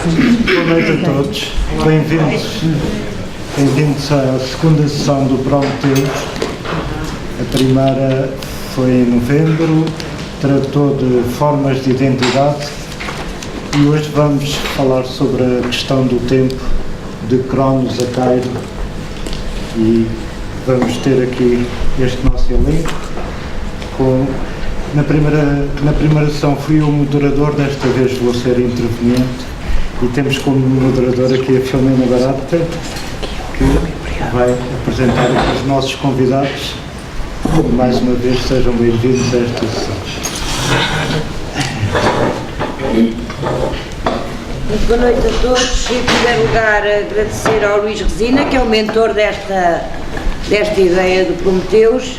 Boa noite a todos, bem-vindos à segunda sessão do Prometeus. A primeira foi em novembro, tratou de formas de identidade e hoje vamos falar sobre a questão do tempo de Cronos a Cairo e vamos ter aqui este nosso elenco. Na primeira sessão fui o moderador, desta vez vou ser interveniente e temos como moderador aqui a Filomena Barata, que vai apresentar aqui os nossos convidados. Mais uma vez, sejam bem-vindos a esta sessão. Muito boa noite a todos. Em primeiro lugar, agradecer ao Luís Resina, que é o mentor desta ideia do Prometeus.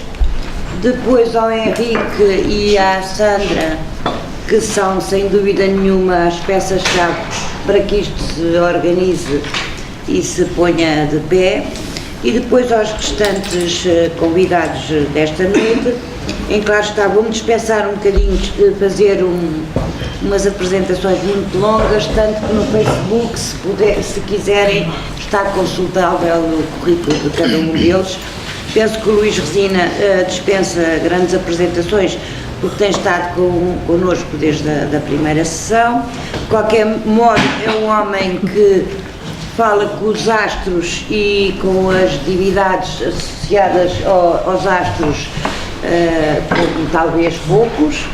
Depois ao Henrique e à Sandra, que são sem dúvida nenhuma as peças-chave para que isto se organize e se ponha de pé. E depois aos restantes convidados desta noite, em claro está, vou-me dispensar um bocadinho de fazer umas apresentações muito longas, tanto que no Facebook, se quiserem, está consultável o currículo de cada um deles. Penso que o Luís Resina dispensa grandes apresentações, porque tem estado connosco desde a primeira sessão. De qualquer modo, é um homem que fala com os astros e com as divindades associadas aos astros, como talvez poucos.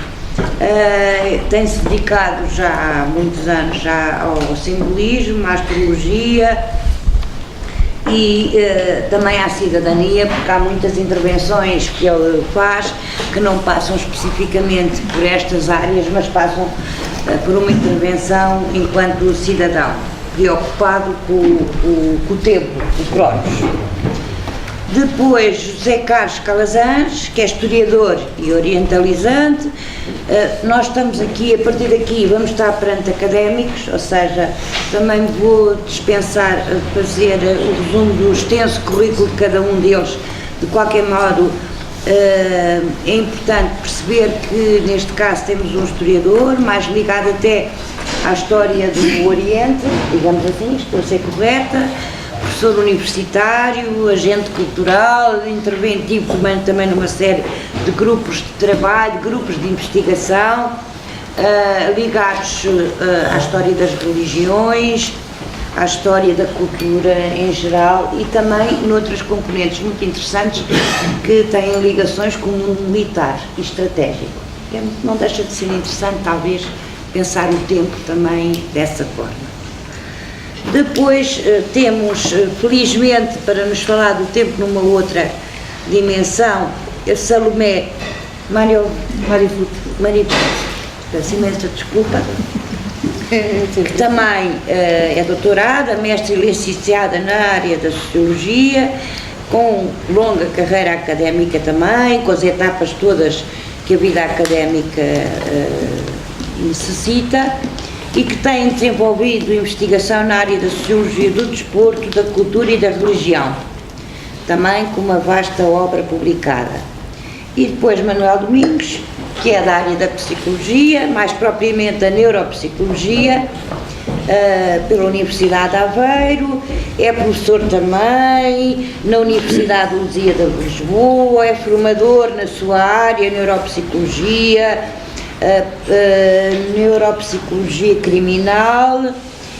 Tem-se dedicado já há muitos anos ao simbolismo, à astrologia e também à cidadania, porque há muitas intervenções que ele faz que não passam especificamente por estas áreas, mas passam por uma intervenção enquanto cidadão, preocupado com o tempo, o Cronos. Depois José Carlos Calazans, que é historiador e orientalizante. Nós estamos aqui, a partir daqui vamos estar perante académicos, ou seja, também vou dispensar fazer o resumo do extenso currículo de cada um deles. De qualquer modo, é importante perceber que neste caso temos um historiador, mais ligado até à história do Oriente, digamos assim, estou a ser correta, professor universitário, agente cultural, interventivo também numa série de grupos de trabalho, grupos de investigação, ligados à história das religiões, à história da cultura em geral e também noutras componentes muito interessantes que têm ligações com o mundo militar e estratégico. Não deixa de ser interessante, talvez, pensar o tempo também dessa forma. Depois temos, felizmente, para nos falar do tempo numa outra dimensão, a Salomé peço imensa desculpa, que também é doutorada, mestre e licenciada na área da Sociologia, com longa carreira académica também, com as etapas todas que a vida académica necessita, e que tem desenvolvido investigação na área da Sociologia do Desporto, da Cultura e da Religião, também com uma vasta obra publicada. E depois Manuel Domingos, que é da área da Psicologia, mais propriamente da Neuropsicologia, pela Universidade de Aveiro, é professor também na Universidade de Lusíada de Lisboa, é formador na sua área, Neuropsicologia, Neuropsicologia Criminal,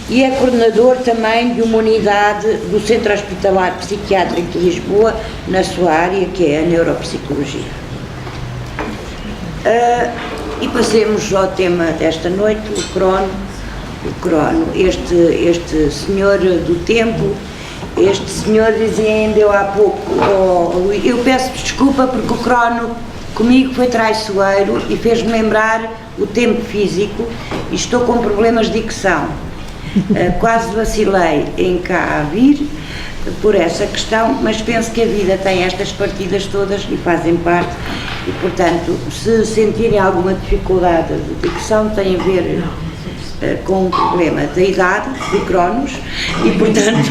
e é coordenador também de uma unidade do Centro Hospitalar Psiquiátrico de Lisboa, na sua área, que é a Neuropsicologia. E passemos ao tema desta noite, o crono, este senhor do tempo. Este senhor dizia ainda eu há pouco, eu peço desculpa porque o crono comigo foi traiçoeiro e fez-me lembrar o tempo físico e estou com problemas de dicção. Quase vacilei em cá vir por essa questão, mas penso que a vida tem estas partidas todas e fazem parte e, portanto, se sentirem alguma dificuldade de dicção tem a ver com um problema da idade, de Cronos, e, portanto,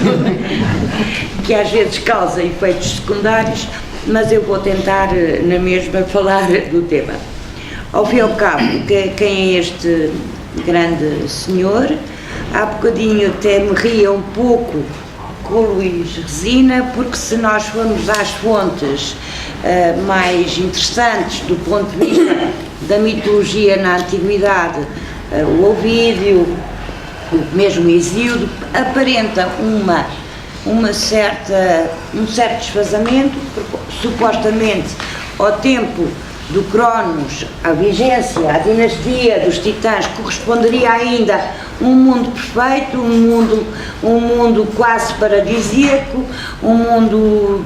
que às vezes causa efeitos secundários, mas eu vou tentar na mesma falar do tema. Ao fim e ao cabo, quem é este grande senhor? há bocadinho até me ria um pouco com o Luís Resina, porque se nós formos às fontes mais interessantes do ponto de vista da mitologia na antiguidade, o Ovídio, mesmo Hesíodo, aparenta um certo desfazamento, porque, supostamente ao tempo do Cronos, a vigência, a dinastia dos titãs, corresponderia ainda um mundo perfeito, um mundo quase paradisíaco, um mundo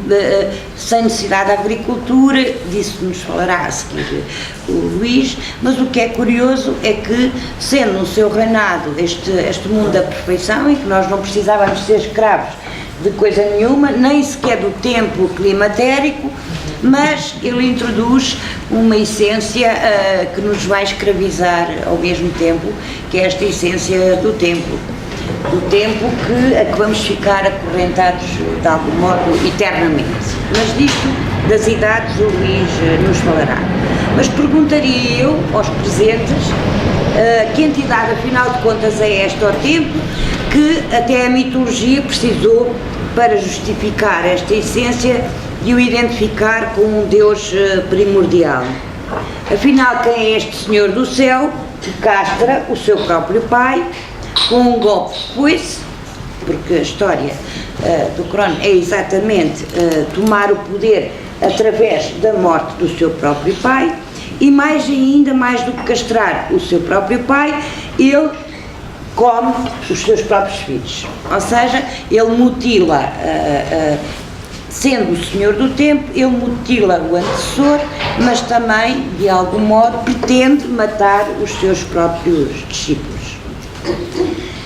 sem necessidade de agricultura. Disso nos falará a seguir o Luís, mas o que é curioso é que, sendo no seu reinado este mundo da perfeição, em que nós não precisávamos ser escravos de coisa nenhuma, nem sequer do tempo climatérico, mas ele introduz uma essência que nos vai escravizar ao mesmo tempo, que é esta essência do tempo a que vamos ficar acorrentados de algum modo eternamente. Mas disto, das idades, o Luís nos falará. Mas perguntaria eu aos presentes que entidade, afinal de contas, é esta ao tempo que até a mitologia precisou para justificar esta essência e o identificar com um Deus primordial. Afinal, quem é este Senhor do Céu que castra o seu próprio Pai com um golpe de foice, porque a história do Crono é exatamente tomar o poder através da morte do seu próprio Pai, e mais ainda, mais do que castrar o seu próprio Pai, ele come os seus próprios filhos, ou seja, ele mutila, sendo o Senhor do Tempo, ele mutila o antecessor, mas também, de algum modo, pretende matar os seus próprios discípulos.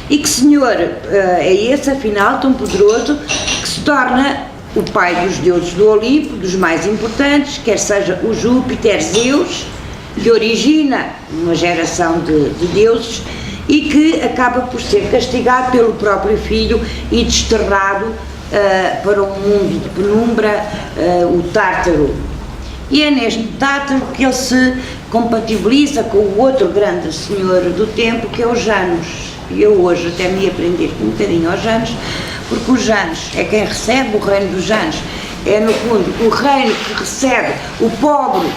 E que Senhor é esse, afinal, tão poderoso, que se torna o pai dos deuses do Olimpo, dos mais importantes, quer seja o Júpiter, Zeus, que origina uma geração de deuses, e que acaba por ser castigado pelo próprio filho e desterrado para um mundo de penumbra, o Tártaro. E é neste Tártaro que ele se compatibiliza com o outro grande senhor do tempo, que é o Janus. E eu hoje até me ia prender um bocadinho aos Janus, porque o Janus é quem recebe o reino dos Janus. É, no fundo, o reino que recebe o pobre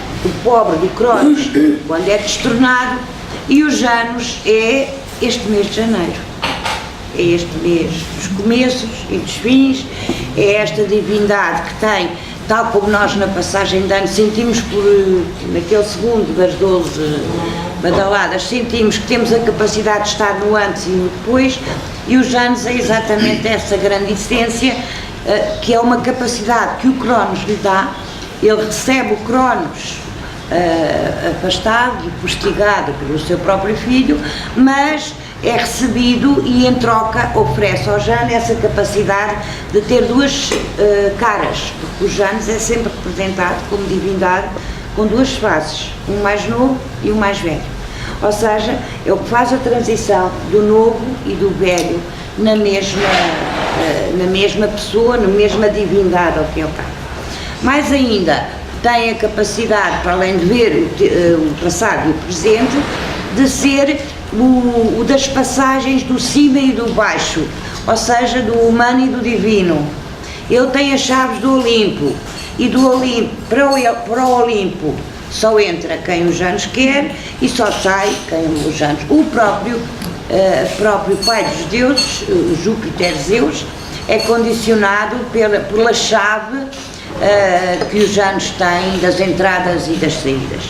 do Cronos, quando é destornado, e o Janus é este mês de janeiro, é este mês dos começos e dos fins, é esta divindade que tem, tal como nós na passagem de ano sentimos naquele segundo das 12 badaladas, sentimos que temos a capacidade de estar no antes e no depois, e o Janus é exatamente essa grande essência, que é uma capacidade que o Cronos lhe dá. Ele recebe o Cronos afastado e postigado pelo seu próprio filho, mas é recebido e em troca oferece ao Janus essa capacidade de ter duas caras, porque o Janus é sempre representado como divindade com duas faces, um mais novo e um mais velho, ou seja, é o que faz a transição do novo e do velho na mesma pessoa, na mesma divindade ao fim e ao cabo. Mais ainda, tem a capacidade, para além de ver o passado e o presente, de ser o das passagens do cima e do baixo, ou seja, do humano e do divino. Ele tem as chaves do Olimpo, e do Olimpo para o Olimpo só entra quem o Janus quer e só sai quem o Janus. O próprio pai dos deuses, o Júpiter, Zeus, é condicionado pela chave que os Janus têm das entradas e das saídas.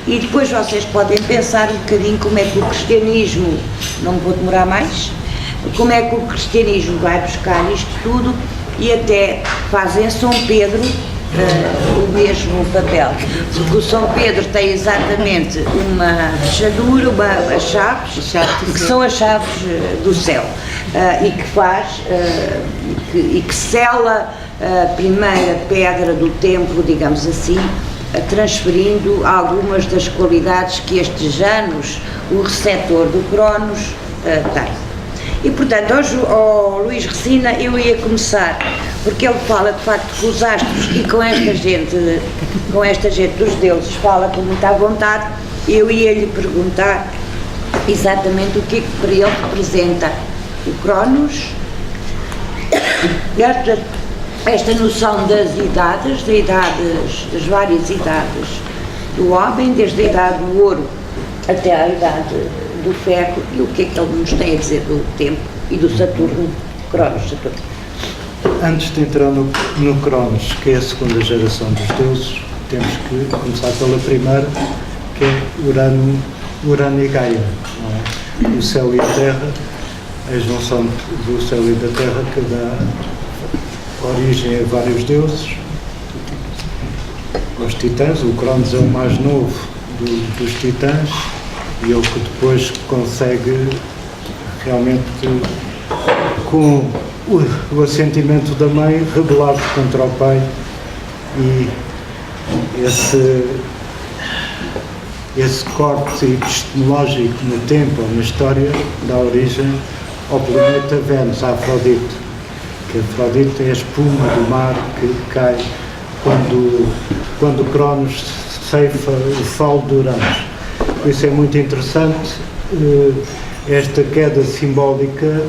E depois vocês podem pensar um bocadinho como é que o cristianismo, não me vou demorar mais, como é que o cristianismo vai buscar isto tudo e até fazem São Pedro o mesmo papel, porque o São Pedro tem exatamente uma fechadura, as chaves, que são as chaves do céu, e que faz, e que sela a primeira pedra do templo, digamos assim, transferindo algumas das qualidades que este Janus, o receptor do Cronos, tem. E portanto, ao Luís Resina eu ia começar, porque ele fala de facto com os astros e com esta gente dos deuses, fala com muita vontade. Eu ia lhe perguntar exatamente o que para ele representa o Cronos, esta noção das idades, das várias idades do homem, desde a idade do ouro até à idade do ferro, e o que é que ele nos tem a dizer do tempo e do Saturno, Cronos, Saturno. Antes de entrar no Cronos, que é a segunda geração dos deuses, temos que começar pela primeira, que é Urano e Gaia, não é? O céu e a terra, a junção do céu e da terra que dá origem a vários deuses. Os titãs, o Cronos é o mais novo dos titãs e ele que depois consegue realmente, com o assentimento da mãe, rebelar-se contra o pai, e esse corte epistemológico no tempo ou na história dá origem ao planeta Vênus, a Afrodite, que a Afrodite é a espuma do mar que cai quando Cronos ceifa o falo de Urano. Por isso é muito interessante, esta queda simbólica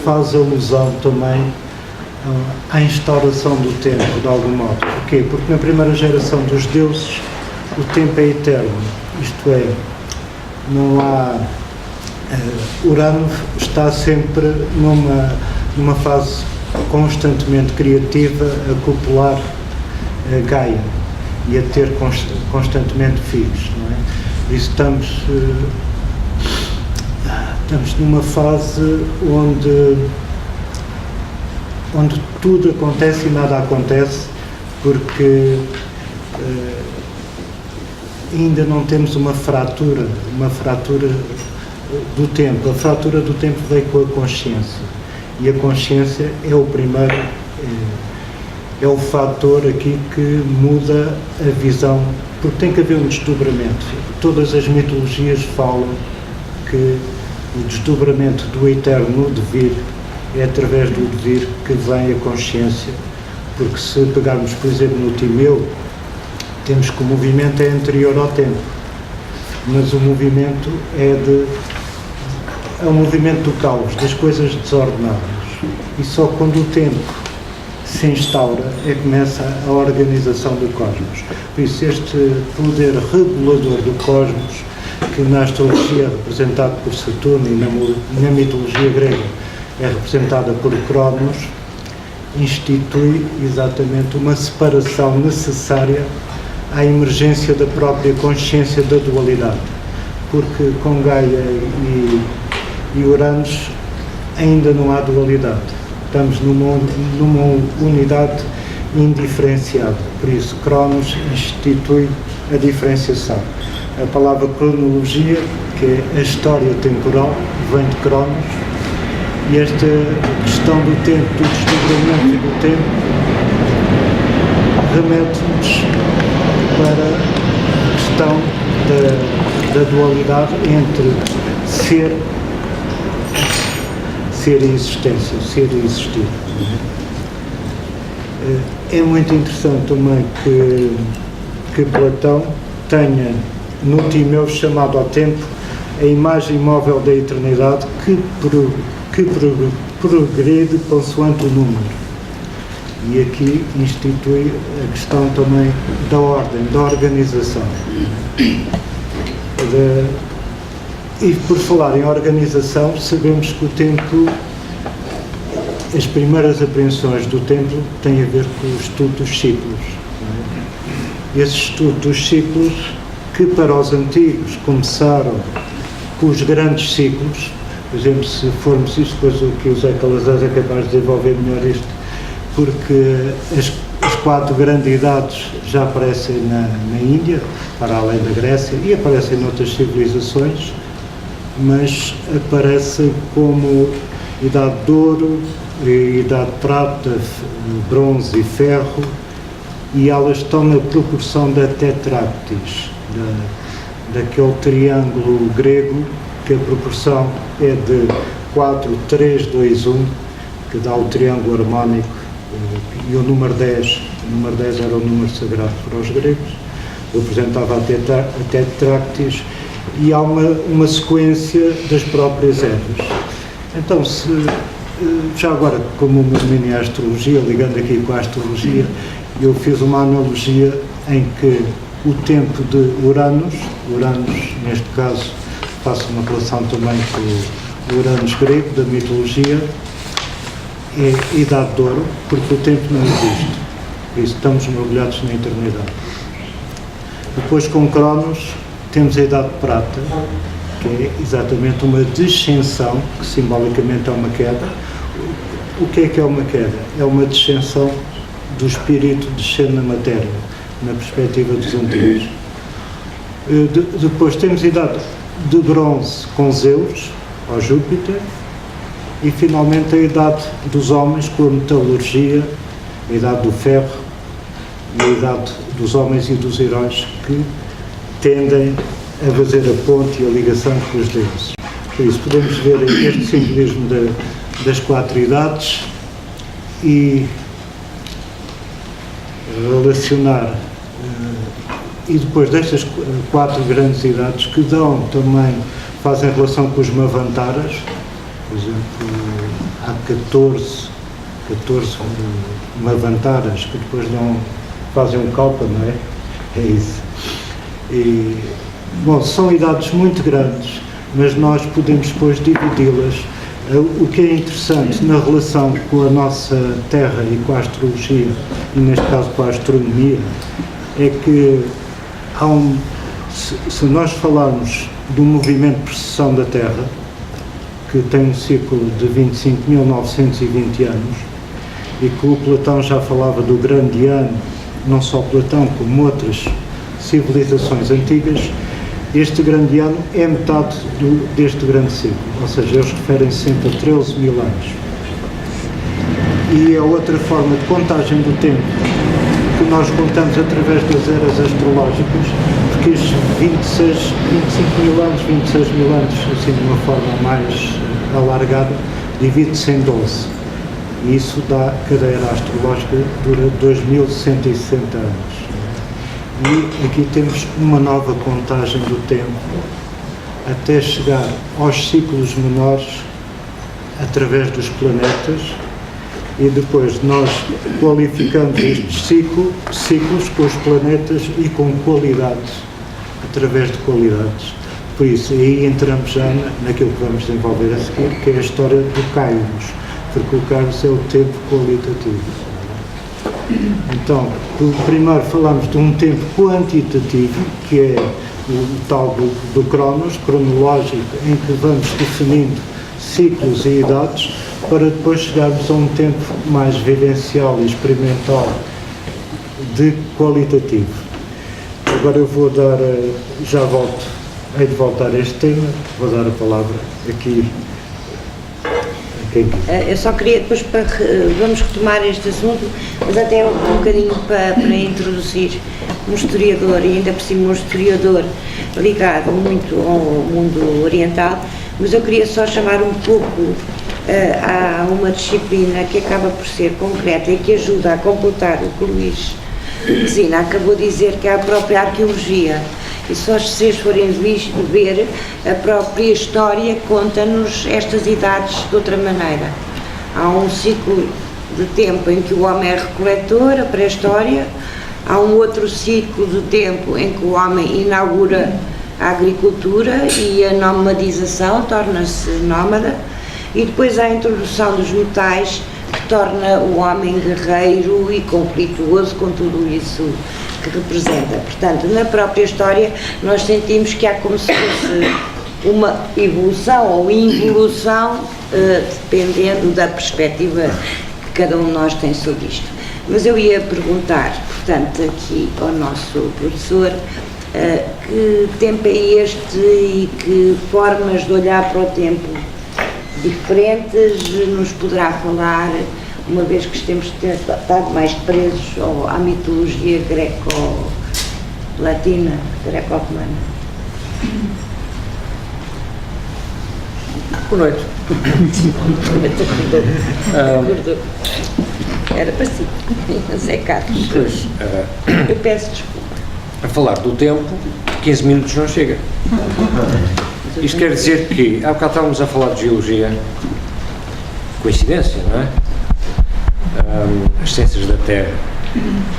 faz alusão também à instauração do tempo, de algum modo. Porquê? Porque na primeira geração dos deuses o tempo é eterno, isto é, não há... Urano está sempre numa fase constantemente criativa, a copular Gaia e a ter constantemente filhos, não é? Por isso estamos numa fase onde tudo acontece e nada acontece, porque ainda não temos uma fratura do tempo. A fratura do tempo veio com a consciência, e a consciência é o primeiro, é o fator aqui que muda a visão, porque tem que haver um desdobramento. Todas as mitologias falam que o desdobramento do eterno no devir é através do devir que vem a consciência, porque se pegarmos, por exemplo, no Timeu, temos que o movimento é anterior ao tempo, mas o movimento é o movimento do caos, das coisas desordenadas, e só quando o tempo se instaura é que começa a organização do cosmos. Por isso este poder regulador do cosmos, que na astrologia é representado por Saturno e na mitologia grega é representada por Cronos, institui exatamente uma separação necessária à emergência da própria consciência da dualidade, porque com Gaia e Uranus ainda não há dualidade, estamos numa unidade indiferenciada, por isso Cronos institui a diferenciação. A palavra cronologia, que é a história temporal, vem de Cronos, e esta questão do tempo, do desdobramento e do tempo, remete-nos para a questão da dualidade entre ser e existência, ser e existir. É muito interessante também que Platão tenha no Timeu chamado ao tempo a imagem móvel da eternidade que progride consoante o número. E aqui institui a questão também da ordem, da organização. E por falar em organização, sabemos que o tempo, as primeiras apreensões do tempo têm a ver com o estudo dos ciclos. Não é? Esse estudo dos ciclos, que para os antigos começaram com os grandes ciclos, por exemplo, se formos isto, depois o que o Zé Calazans é capaz de desenvolver melhor isto, porque as 4 grandes idades já aparecem na Índia, para além da Grécia, e aparecem noutras civilizações, mas aparecem como idade de ouro, idade de prata, bronze e ferro, e elas estão na proporção da tetractis, daquele triângulo grego, que a proporção é de 4, 3, 2, 1, que dá o triângulo harmónico, e o número 10 era o número sagrado para os gregos, representava a tetractis, e há uma sequência das próprias eras. Então, já agora, como o meu domínio é a astrologia, ligando aqui com a astrologia, eu fiz uma analogia em que o tempo de Uranus, neste caso, faço uma relação também com o Uranus grego, da mitologia, é a idade de ouro, porque o tempo não existe. Por isso estamos mergulhados na eternidade. Depois, com Cronos, temos a idade de prata, que é exatamente uma descensão, que simbolicamente é uma queda. O que é uma queda? É uma descensão do espírito descendo na matéria, na perspectiva dos antigos. Depois temos a idade de bronze com Zeus, ou Júpiter, e finalmente a idade dos homens com a metalurgia, a idade do ferro e a idade dos homens e dos heróis que tendem a fazer a ponte e a ligação com os deuses. Por isso podemos ver este simbolismo das 4 idades e relacionar e depois destas 4 grandes idades que fazem relação com os Mavantaras. Por exemplo, há 14 Mavantaras que depois fazem um Kalpa, não é? É isso. E, bom, são idades muito grandes, mas nós podemos depois dividi-las. O que é interessante na relação com a nossa Terra e com a astrologia, e neste caso com a astronomia, é que se nós falarmos do movimento de precessão da Terra, que tem um ciclo de 25.920 anos, e que o Platão já falava do grande ano, não só Platão, como outras civilizações antigas, este grande ano é metade deste grande ciclo, ou seja, eles referem-se sempre a 13 mil anos. E a outra forma de contagem do tempo, que nós contamos através das eras astrológicas, porque estes 25 mil anos, 26 mil anos, assim de uma forma mais alargada, divide-se em 12. E isso dá, cada era astrológica dura 2160 anos. E aqui temos uma nova contagem do tempo, até chegar aos ciclos menores, através dos planetas, e depois nós qualificamos estes ciclos com os planetas e com qualidades, através de qualidades. Por isso, aí entramos já naquilo que vamos desenvolver a seguir, que é a história do Kairos, porque o Kairos é o tempo qualitativo. Então, primeiro falamos de um tempo quantitativo, que é o tal do Cronos, cronológico, em que vamos definindo ciclos e idades, para depois chegarmos a um tempo mais vivencial e experimental de qualitativo. Agora eu vou dar, hei de voltar a este tema, vou dar a palavra aqui. Eu só queria depois, vamos retomar este assunto, mas até um bocadinho para introduzir um historiador, e ainda por cima um historiador ligado muito ao mundo oriental, mas eu queria só chamar um pouco a uma disciplina que acaba por ser concreta e que ajuda a completar o que o Luís Resina acabou de dizer, que é a própria arqueologia. E se vocês forem ver, a própria história conta-nos estas idades de outra maneira. Há um ciclo de tempo em que o homem é recoletor, a pré-história. Há um outro ciclo de tempo em que o homem inaugura a agricultura e a nomadização, torna-se nómada. E depois há a introdução dos metais, que torna o homem guerreiro e conflituoso com tudo isso que representa. Portanto, na própria história nós sentimos que há como se fosse uma evolução ou involução, dependendo da perspectiva que cada um de nós tem sobre isto. Mas eu ia perguntar, portanto, aqui ao nosso professor, que tempo é este e que formas de olhar para o tempo diferentes nos poderá falar, uma vez que temos estado mais presos à mitologia greco-latina, greco-romana. Boa noite. Era para si, Zé Carlos. Pois, eu peço desculpa. A falar do tempo, 15 minutos não chega. Isto quer dizer que, há bocado estávamos a falar de geologia, coincidência, não é? As ciências da Terra.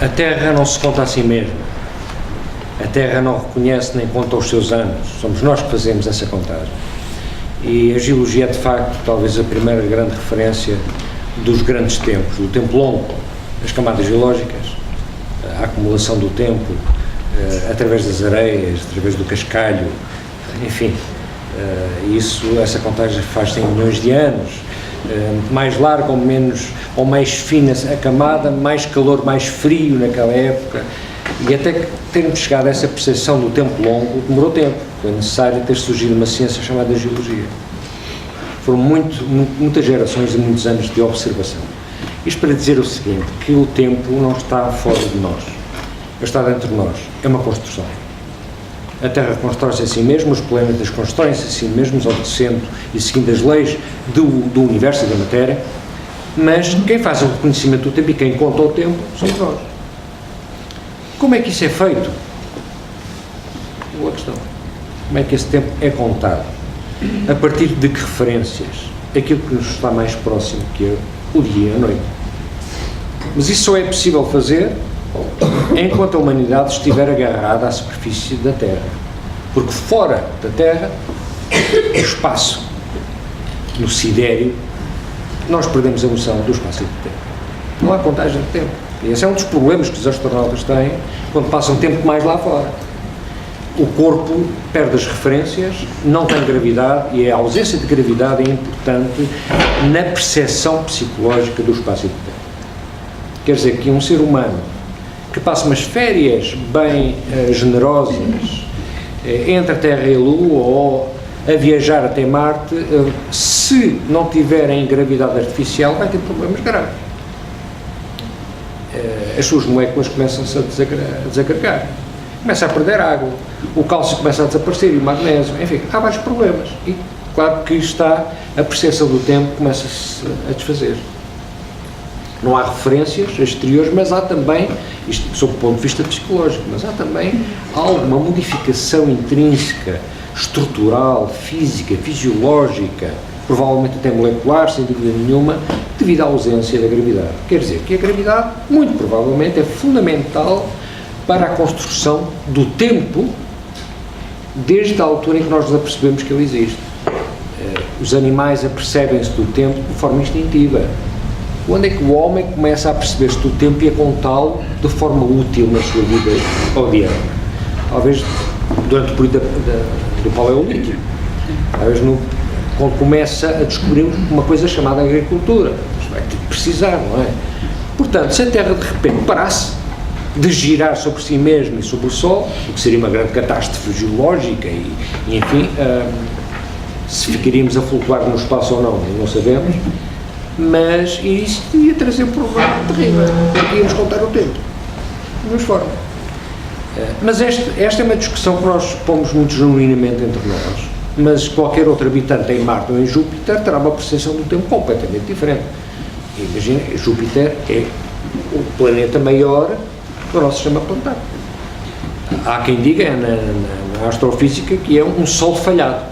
A Terra não se conta a si mesma. A Terra não reconhece nem conta os seus anos. Somos nós que fazemos essa contagem. E a geologia é, de facto, talvez a primeira grande referência dos grandes tempos, do tempo longo, as camadas geológicas, a acumulação do tempo, através das areias, através do cascalho, enfim, essa contagem faz-se em milhões de anos, mais larga ou menos, ou mais fina a camada, mais calor, mais frio naquela época, e até que termos chegado a essa percepção do tempo longo, demorou tempo, foi necessário ter surgido uma ciência chamada geologia. Foram muitas gerações e muitos anos de observação. Isto para dizer o seguinte, que o tempo não está fora de nós, está dentro de nós, é uma construção. A Terra constrói-se a si mesma, os planetas constroem-se a si mesmos, obedecendo e seguindo as leis do universo e da matéria, mas quem faz o reconhecimento do tempo e quem conta o tempo somos nós. Como é que isso é feito? Boa questão. Como é que esse tempo é contado? A partir de que referências? Aquilo que nos está mais próximo, que é o dia e a noite. Mas isso só é possível fazer enquanto a humanidade estiver agarrada à superfície da Terra. Porque fora da Terra, no espaço, no sidéreo, nós perdemos a noção do espaço e do tempo. Não há contagem de tempo. E esse é um dos problemas que os astronautas têm quando passam tempo mais lá fora. O corpo perde as referências, não tem gravidade, e a ausência de gravidade é importante na percepção psicológica do espaço e do tempo. Quer dizer que um ser humano que passa umas férias bem generosas entre a Terra e a Lua, ou a viajar até Marte, se não tiverem gravidade artificial, vai ter problemas graves. As suas moléculas começam-se a desagregar, começa a perder água, o cálcio começa a desaparecer e o magnésio, enfim, há vários problemas. E claro que a percepção do tempo começa-se a desfazer. Não há referências exteriores, mas há também, isto sob o ponto de vista psicológico, mas há também alguma modificação intrínseca, estrutural, física, fisiológica, provavelmente até molecular, sem dúvida nenhuma, devido à ausência da gravidade. Quer dizer que a gravidade, muito provavelmente, é fundamental para a construção do tempo, desde a altura em que nós nos apercebemos que ele existe. Os animais apercebem-se do tempo de forma instintiva. Quando é que o homem começa a perceber-se do tempo e a contá-lo de forma útil na sua vida cotidiana? Talvez durante o período do Paleolítico. Talvez quando começa a descobrir uma coisa chamada agricultura. Isto vai ter que precisar, não é? Portanto, se a Terra de repente parasse de girar sobre si mesma e sobre o Sol, o que seria uma grande catástrofe geológica e enfim, se ficaríamos a flutuar no espaço ou não sabemos, mas isso ia trazer um problema terrível, porque íamos contar o tempo, de uma forma. Mas esta é uma discussão que nós pomos muito genuinamente entre nós, mas qualquer outro habitante em Marte ou em Júpiter terá uma percepção do tempo completamente diferente. Imagina, Júpiter é o planeta maior do nosso sistema planetário. Há quem diga na astrofísica que é um Sol falhado.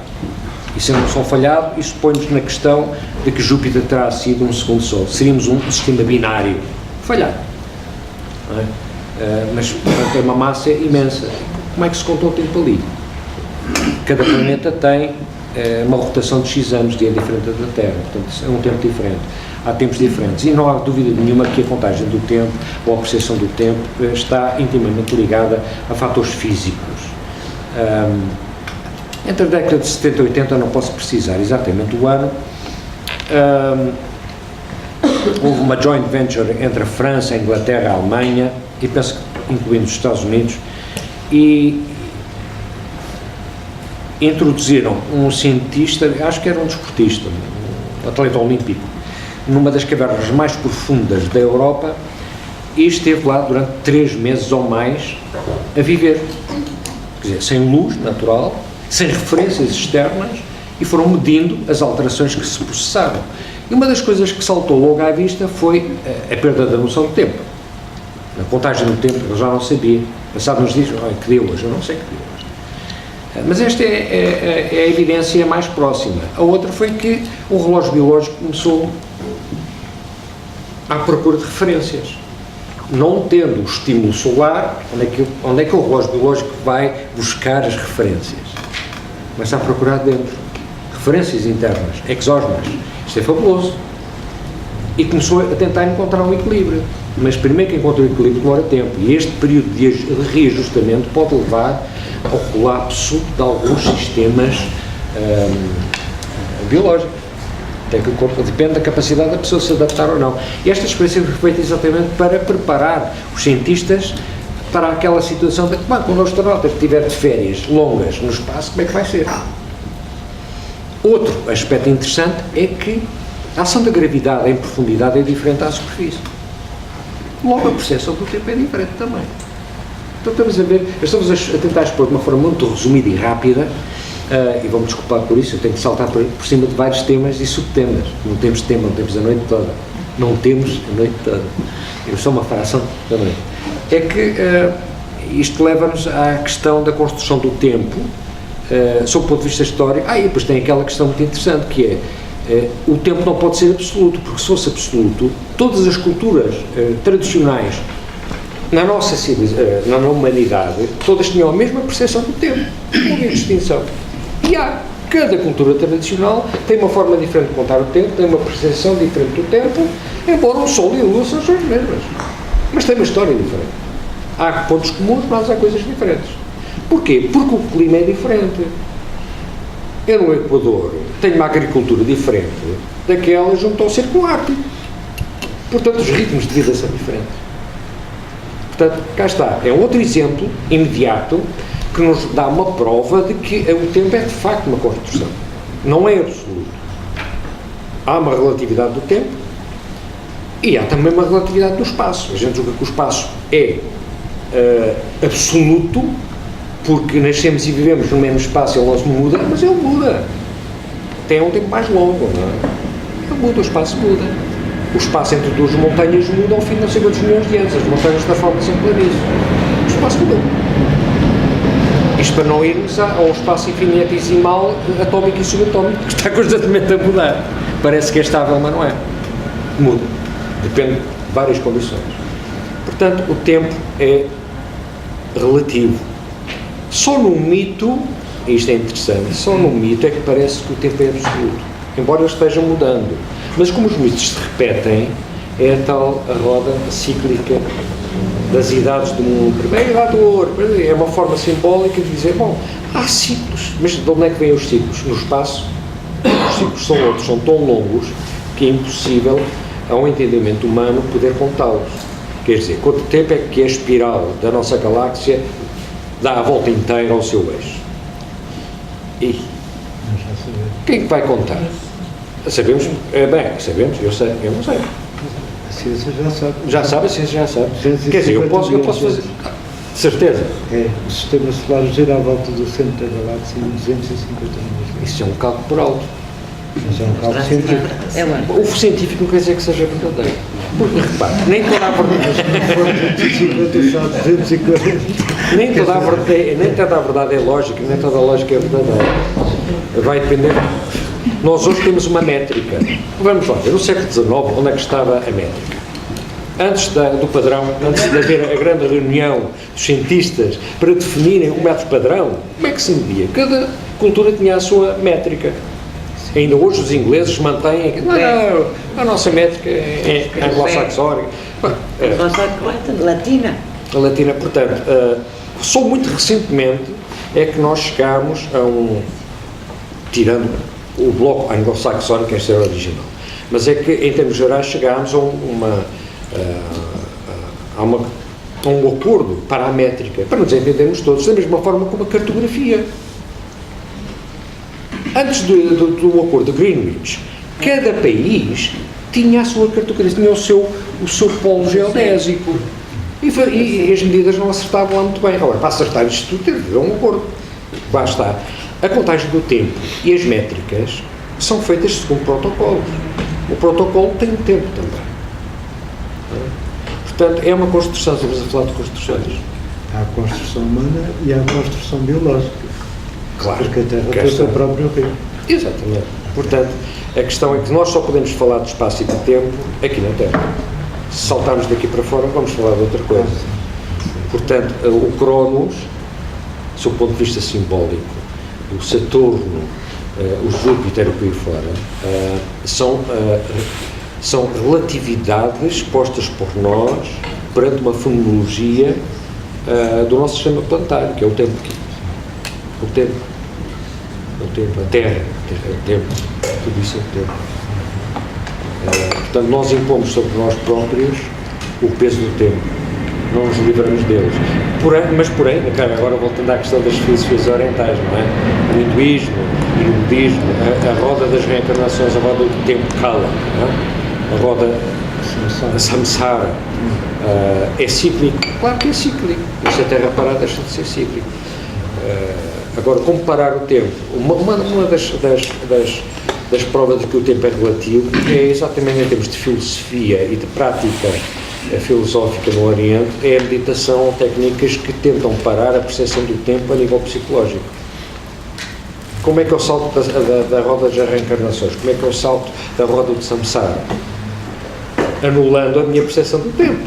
E sendo um Sol falhado, isso põe-nos na questão de que Júpiter terá sido um segundo Sol. Seríamos um sistema binário falhado. Não é? Mas tem uma massa imensa. Como é que se contou o tempo ali? Cada planeta tem uma rotação de X anos, dia diferente da Terra, portanto é um tempo diferente. Há tempos diferentes e não há dúvida nenhuma que a contagem do tempo ou a percepção do tempo está intimamente ligada a fatores físicos. Entre a década de 70 e 80, não posso precisar exatamente o ano, houve uma joint venture entre a França, a Inglaterra e a Alemanha, e penso que incluindo os Estados Unidos, e introduziram um cientista, acho que era um desportista, um atleta olímpico, numa das cavernas mais profundas da Europa, e esteve lá durante 3 meses ou mais a viver, quer dizer, sem luz natural, sem referências externas, e foram medindo as alterações que se processaram. E uma das coisas que saltou logo à vista foi a perda da noção do tempo. Na contagem do tempo, eu já não sabia. Passado uns dias, que dia hoje? Eu não sei que dia hoje. Mas esta é a evidência mais próxima. A outra foi que o relógio biológico começou à procura de referências. Não tendo o estímulo solar, onde é que o relógio biológico vai buscar as referências? Começa a procurar dentro. Referências internas, exógenas. Isto é fabuloso. E começou a tentar encontrar um equilíbrio. Mas primeiro que encontra o equilíbrio demora tempo. E este período de reajustamento pode levar ao colapso de alguns sistemas biológicos. Depende da capacidade da pessoa se adaptar ou não. E esta experiência foi feita exatamente para preparar os cientistas para aquela situação de que, quando o astronauta estiver de férias longas no espaço, como é que vai ser? Outro aspecto interessante é que a ação da gravidade em profundidade é diferente à superfície. Logo a percepção do tempo é diferente também. Então estamos a tentar expor de uma forma muito resumida e rápida, e vou-me desculpar por isso, eu tenho que saltar por cima de vários temas e subtemas. Não temos tema, não temos a noite toda. Não temos a noite toda. Eu sou uma fração da noite. É que isto leva-nos à questão da construção do tempo, sob o ponto de vista histórico. E depois tem aquela questão muito interessante, que é o tempo não pode ser absoluto, porque se fosse absoluto, todas as culturas tradicionais na nossa na humanidade, todas tinham a mesma percepção do tempo, não havia distinção. E cada cultura tradicional tem uma forma diferente de contar o tempo, tem uma percepção diferente do tempo, embora o Sol e a Lua sejam as mesmas. Mas tem uma história diferente. Há pontos comuns, mas há coisas diferentes. Porquê? Porque o clima é diferente. Eu no Equador tenho uma agricultura diferente daquela junto ao Círculo Ártico. Portanto, os ritmos de vida são diferentes. Portanto, cá está. É outro exemplo imediato que nos dá uma prova de que o tempo é de facto uma construção. Não é absoluto. Há uma relatividade do tempo e há também uma relatividade do espaço. A gente julga que o espaço é absoluto, porque nascemos e vivemos no mesmo espaço e ele não se muda, mas ele muda. Tem um tempo mais longo, não é? Ele muda, o espaço muda. O espaço entre duas montanhas muda ao fim de não sei quantos milhões de anos. As montanhas transformam-se em planícies. O espaço mudou. Isto para não irmos ao espaço infinitesimal atómico e subatómico, que está constantemente a mudar. Parece que é estável, mas não é. Muda. Depende de várias condições. Portanto, o tempo é relativo. Só no mito, e isto é interessante, só no mito é que parece que o tempo é absoluto, embora ele esteja mudando. Mas como os mitos se repetem, é a tal a roda cíclica das idades do mundo. Primeiro a idade do ouro, é uma forma simbólica de dizer, há ciclos, mas de onde é que vêm os ciclos? No espaço, os ciclos são outros, são tão longos que é impossível a um entendimento humano poder contá-los. Quer dizer, quanto tempo é que a espiral da nossa galáxia dá a volta inteira ao seu eixo? E quem é que vai contar? Sabemos, sabemos, eu sei, eu não sei. A ciência já sabe. Já sabe, a ciência já sabe. Quer dizer, eu posso fazer, certeza. O sistema solar gira à volta do centro da galáxia em 250 anos. Isso é um cálculo por alto. Mas é um cálculo científico. O científico não quer dizer que seja verdadeiro. Porque, repare, nem toda a verdade... 250, nem toda a verdade é lógica, nem toda a lógica é verdadeira. Vai depender... Nós hoje temos uma métrica. Vamos lá ver, no século XIX, onde é que estava a métrica? Antes do padrão, antes de haver a grande reunião dos cientistas para definirem o método padrão, como é que se media? Cada cultura tinha a sua métrica. Ainda hoje os ingleses mantêm a nossa métrica é anglo-saxónica. Latina. A latina, portanto, só muito recentemente é que nós chegámos a tirando o bloco anglo-saxónico, esta era original, mas é que em termos gerais chegámos a um acordo para a métrica, para nos entendermos todos, da mesma forma como a cartografia. Antes do acordo de Greenwich, cada país tinha a sua cartografia, tinha o seu polo geodésico e as medidas não acertavam lá muito bem. Agora, para acertar isto tudo, teve de haver um acordo. Lá está. A contagem do tempo e as métricas são feitas segundo protocolos. O protocolo tem um tempo também. Portanto, é uma construção, estamos a falar de construções. Há a construção humana e há a construção biológica. Claro. Porque a Terra Que tem o seu esta- próprio rio. Exatamente. Portanto, a questão é que nós só podemos falar de espaço e de tempo aqui na Terra. Se saltarmos daqui para fora, vamos falar de outra coisa. Portanto, o Cronos, do seu ponto de vista simbólico, o Saturno, o Júpiter, por aí fora, são relatividades postas por nós perante uma fenomenologia do nosso sistema planetário, que é o tempo. O tempo. O tempo, a Terra é o tempo, tudo isso é o tempo. Portanto, nós impomos sobre nós próprios o peso do tempo, não nos livramos deles. Porém, agora voltando à questão das filosofias orientais, não é? O hinduísmo e o budismo, a roda das reencarnações, a roda do tempo Kala, não é? A roda a samsara, é cíclico? Claro que é cíclico. E se a Terra parar, deixa de ser cíclico. Agora, como parar o tempo? Uma das provas de que o tempo é relativo é exatamente em termos de filosofia e de prática filosófica no Oriente, é a meditação ou técnicas que tentam parar a percepção do tempo a nível psicológico. Como é que eu salto da roda das reencarnações? Como é que eu salto da roda do samsara? Anulando a minha percepção do tempo.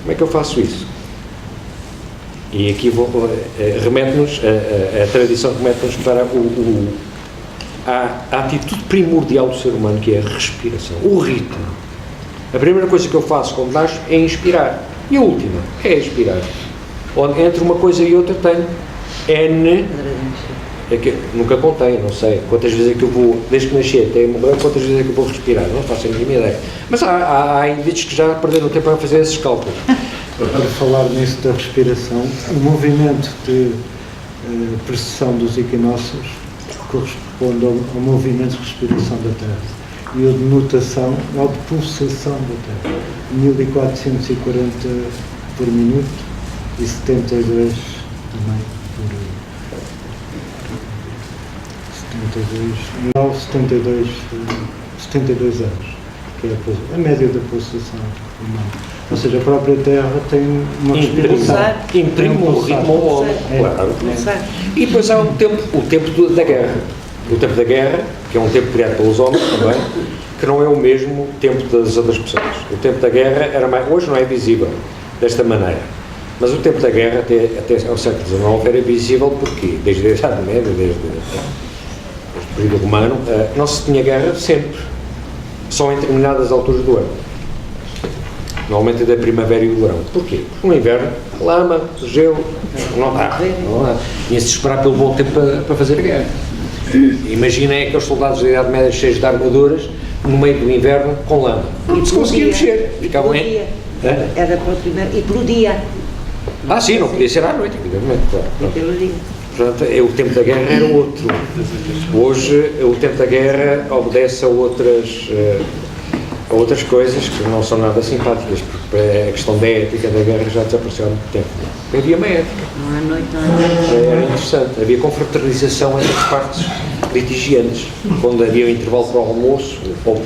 Como é que eu faço isso? E aqui remete-nos, a tradição remete-nos para a atitude primordial do ser humano, que é a respiração, o ritmo. A primeira coisa que eu faço quando nasço é inspirar. E a última é expirar. Onde entre uma coisa e outra tenho N... É que nunca contei, não sei quantas vezes é que eu vou, desde que nasci até morrer, quantas vezes é que eu vou respirar, não faço a mínima ideia. Mas há indivíduos que já perderam tempo a fazer esses cálculos. Para falar nisso da respiração, o movimento de precessão dos equinócios corresponde ao movimento de respiração da Terra. E o de nutação ao de pulsação da Terra. 1440 por minuto e 72 também por 72 anos, que é a média da pulsação humana. Ou seja, a própria Terra tem uma respiração. Imprime um ritmo ao homem, claro. E depois há o tempo da guerra. O tempo da guerra, que é um tempo criado pelos homens também, que não é o mesmo tempo das outras pessoas. O tempo da guerra hoje não é visível desta maneira. Mas o tempo da guerra, até ao século XIX, era visível porque, desde a Idade Média, desde o período romano, não se tinha guerra sempre, só em determinadas alturas do ano. Normalmente da primavera e do verão. Porquê? Porque no inverno, lama, gelo, não dá. Tinha-se de esperar pelo bom tempo para fazer a guerra. Imaginem aqueles soldados da Idade Média cheios de armaduras, no meio do inverno, com lama. Não se conseguia mexer. Ficavam aí. Era para o primeiro. E pelo dia. Sim, não podia ser à noite, evidentemente. Claro. E pelo dia. Portanto, o tempo da guerra era outro. Hoje, o tempo da guerra obedece a outras coisas que não são nada simpáticas, porque a questão da ética da guerra já desapareceu há muito tempo. Havia uma ética. Não há noite, não há noite. Era interessante. Havia confraternização entre as partes litigiantes. Quando havia um intervalo para o almoço ou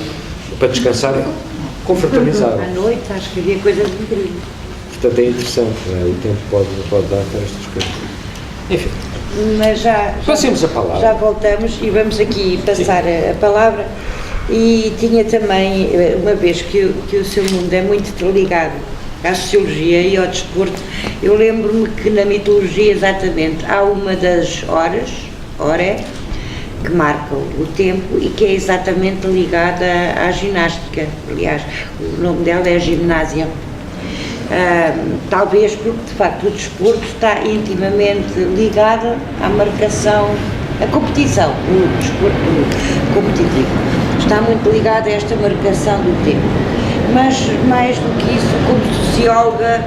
para descansar, confraternizavam. À noite, acho que havia coisas incríveis. Portanto, é interessante. Não é? O tempo pode dar para estas coisas. Enfim. Mas passemos a palavra. Já voltamos e vamos aqui passar a palavra. E tinha também, uma vez que o seu mundo é muito ligado à sociologia e ao desporto, eu lembro-me que na mitologia, exatamente, há uma das horas, que marca o tempo e que é exatamente ligada à ginástica. Aliás, o nome dela é Gimnásia. Talvez porque, de facto, o desporto está intimamente ligado à marcação, à competição, o desporto competitivo. Está muito ligado a esta marcação do tempo. Mas, mais do que isso, como socióloga,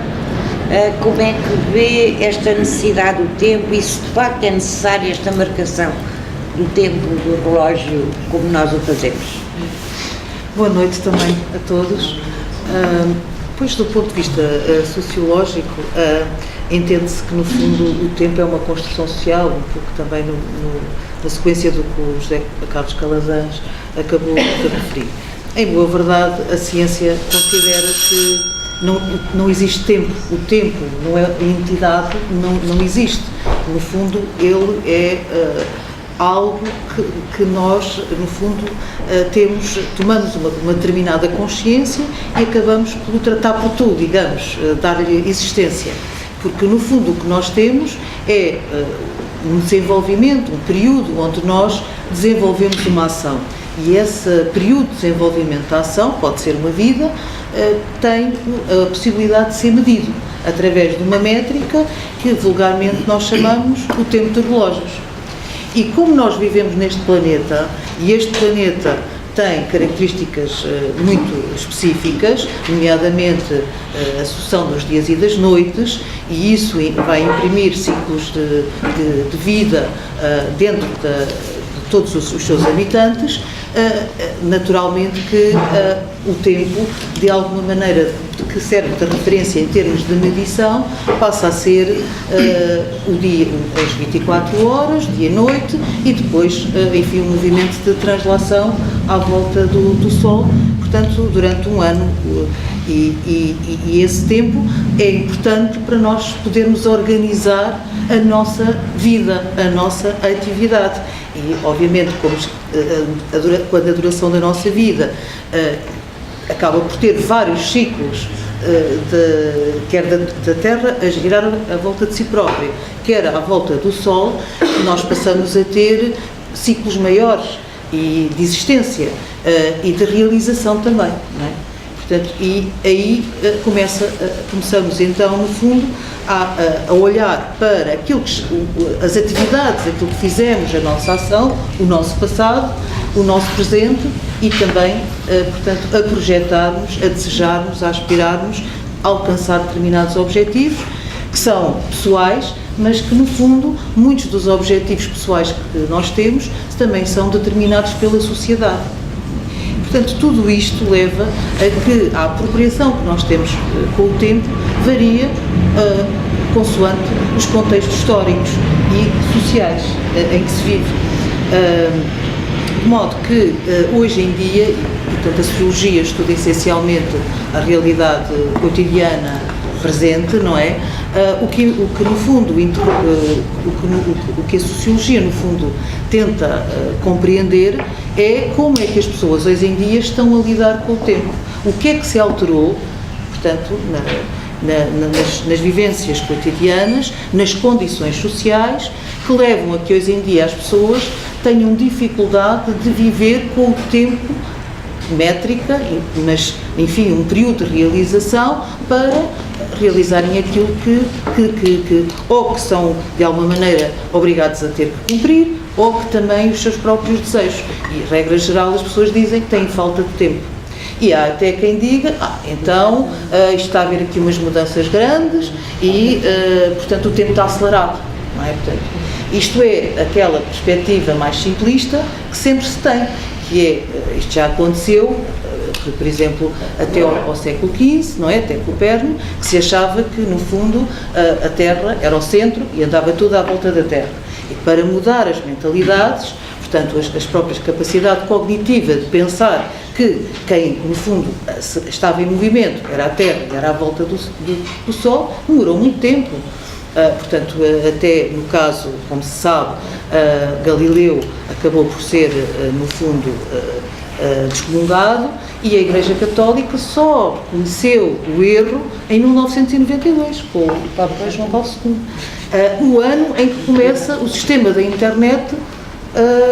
como é que vê esta necessidade do tempo e se de facto é necessária esta marcação do tempo, do relógio, como nós o fazemos? Boa noite também a todos. Pois, do ponto de vista sociológico, entende-se que, no fundo, o tempo é uma construção social, um pouco também na sequência do que o José Carlos Calazans acabou de referir. Em boa verdade, a ciência considera que não existe tempo. O tempo não é entidade, não existe. no fundo, ele é algo que nós, no fundo, tomamos uma determinada consciência e acabamos por o tratar por tudo, digamos, dar-lhe existência. Porque, no fundo, o que nós temos é um desenvolvimento, um período onde nós desenvolvemos uma ação. E esse período de desenvolvimento da ação, pode ser uma vida, tem a possibilidade de ser medido através de uma métrica que vulgarmente nós chamamos o tempo de relógios. E como nós vivemos neste planeta, e este planeta tem características muito específicas, nomeadamente a sucessão dos dias e das noites, e isso vai imprimir ciclos de vida dentro de todos os seus habitantes, naturalmente que o tempo, de alguma maneira, que serve de referência em termos de medição, passa a ser o dia, as 24 horas, dia e noite, e depois, enfim, um movimento de translação à volta do Sol, portanto, durante um ano. E esse tempo é importante para nós podermos organizar a nossa vida, a nossa atividade. E, obviamente, quando a duração da nossa vida acaba por ter vários ciclos, quer da Terra a girar à volta de si própria, quer à volta do Sol, nós passamos a ter ciclos maiores e de existência e de realização também, não é? Portanto, e aí começamos então, no fundo, a olhar para as atividades, aquilo que fizemos, a nossa ação, o nosso passado, o nosso presente e também, portanto, a projetarmos, a desejarmos, a aspirarmos, a alcançar determinados objetivos que são pessoais, mas que, no fundo, muitos dos objetivos pessoais que nós temos também são determinados pela sociedade. Portanto, tudo isto leva a que a apropriação que nós temos com o tempo varia consoante os contextos históricos e sociais em que se vive. De modo que, hoje em dia, e, portanto, a sociologia estuda essencialmente a realidade cotidiana presente, não é? O que no fundo, o que a sociologia, no fundo, tenta compreender é como é que as pessoas hoje em dia estão a lidar com o tempo. O que é que se alterou, portanto, nas vivências cotidianas, nas condições sociais, que levam a que hoje em dia as pessoas tenham dificuldade de viver com o tempo, métrica, mas, enfim, um período de realização para realizarem aquilo que ou que são, de alguma maneira, obrigados a ter que cumprir, ou que também os seus próprios desejos. E, regra geral, as pessoas dizem que têm falta de tempo. E há até quem diga, então, isto está a haver aqui umas mudanças grandes e, portanto, o tempo está acelerado, não é? Portanto, isto é aquela perspectiva mais simplista que sempre se tem, que é, isto já aconteceu, por exemplo, até ao século XV, não é? Até Copérnico, que se achava que, no fundo, a Terra era o centro e andava tudo à volta da Terra. E para mudar as mentalidades, portanto, as próprias capacidades cognitivas de pensar que quem, no fundo, estava em movimento era a Terra e era à volta do Sol, demorou muito tempo. Portanto, até no caso, como se sabe, Galileu acabou por ser, no fundo, descomungado, e a Igreja Católica só reconheceu o erro em 1992, com o Papa João Paulo II, o ano em que começa o sistema da internet,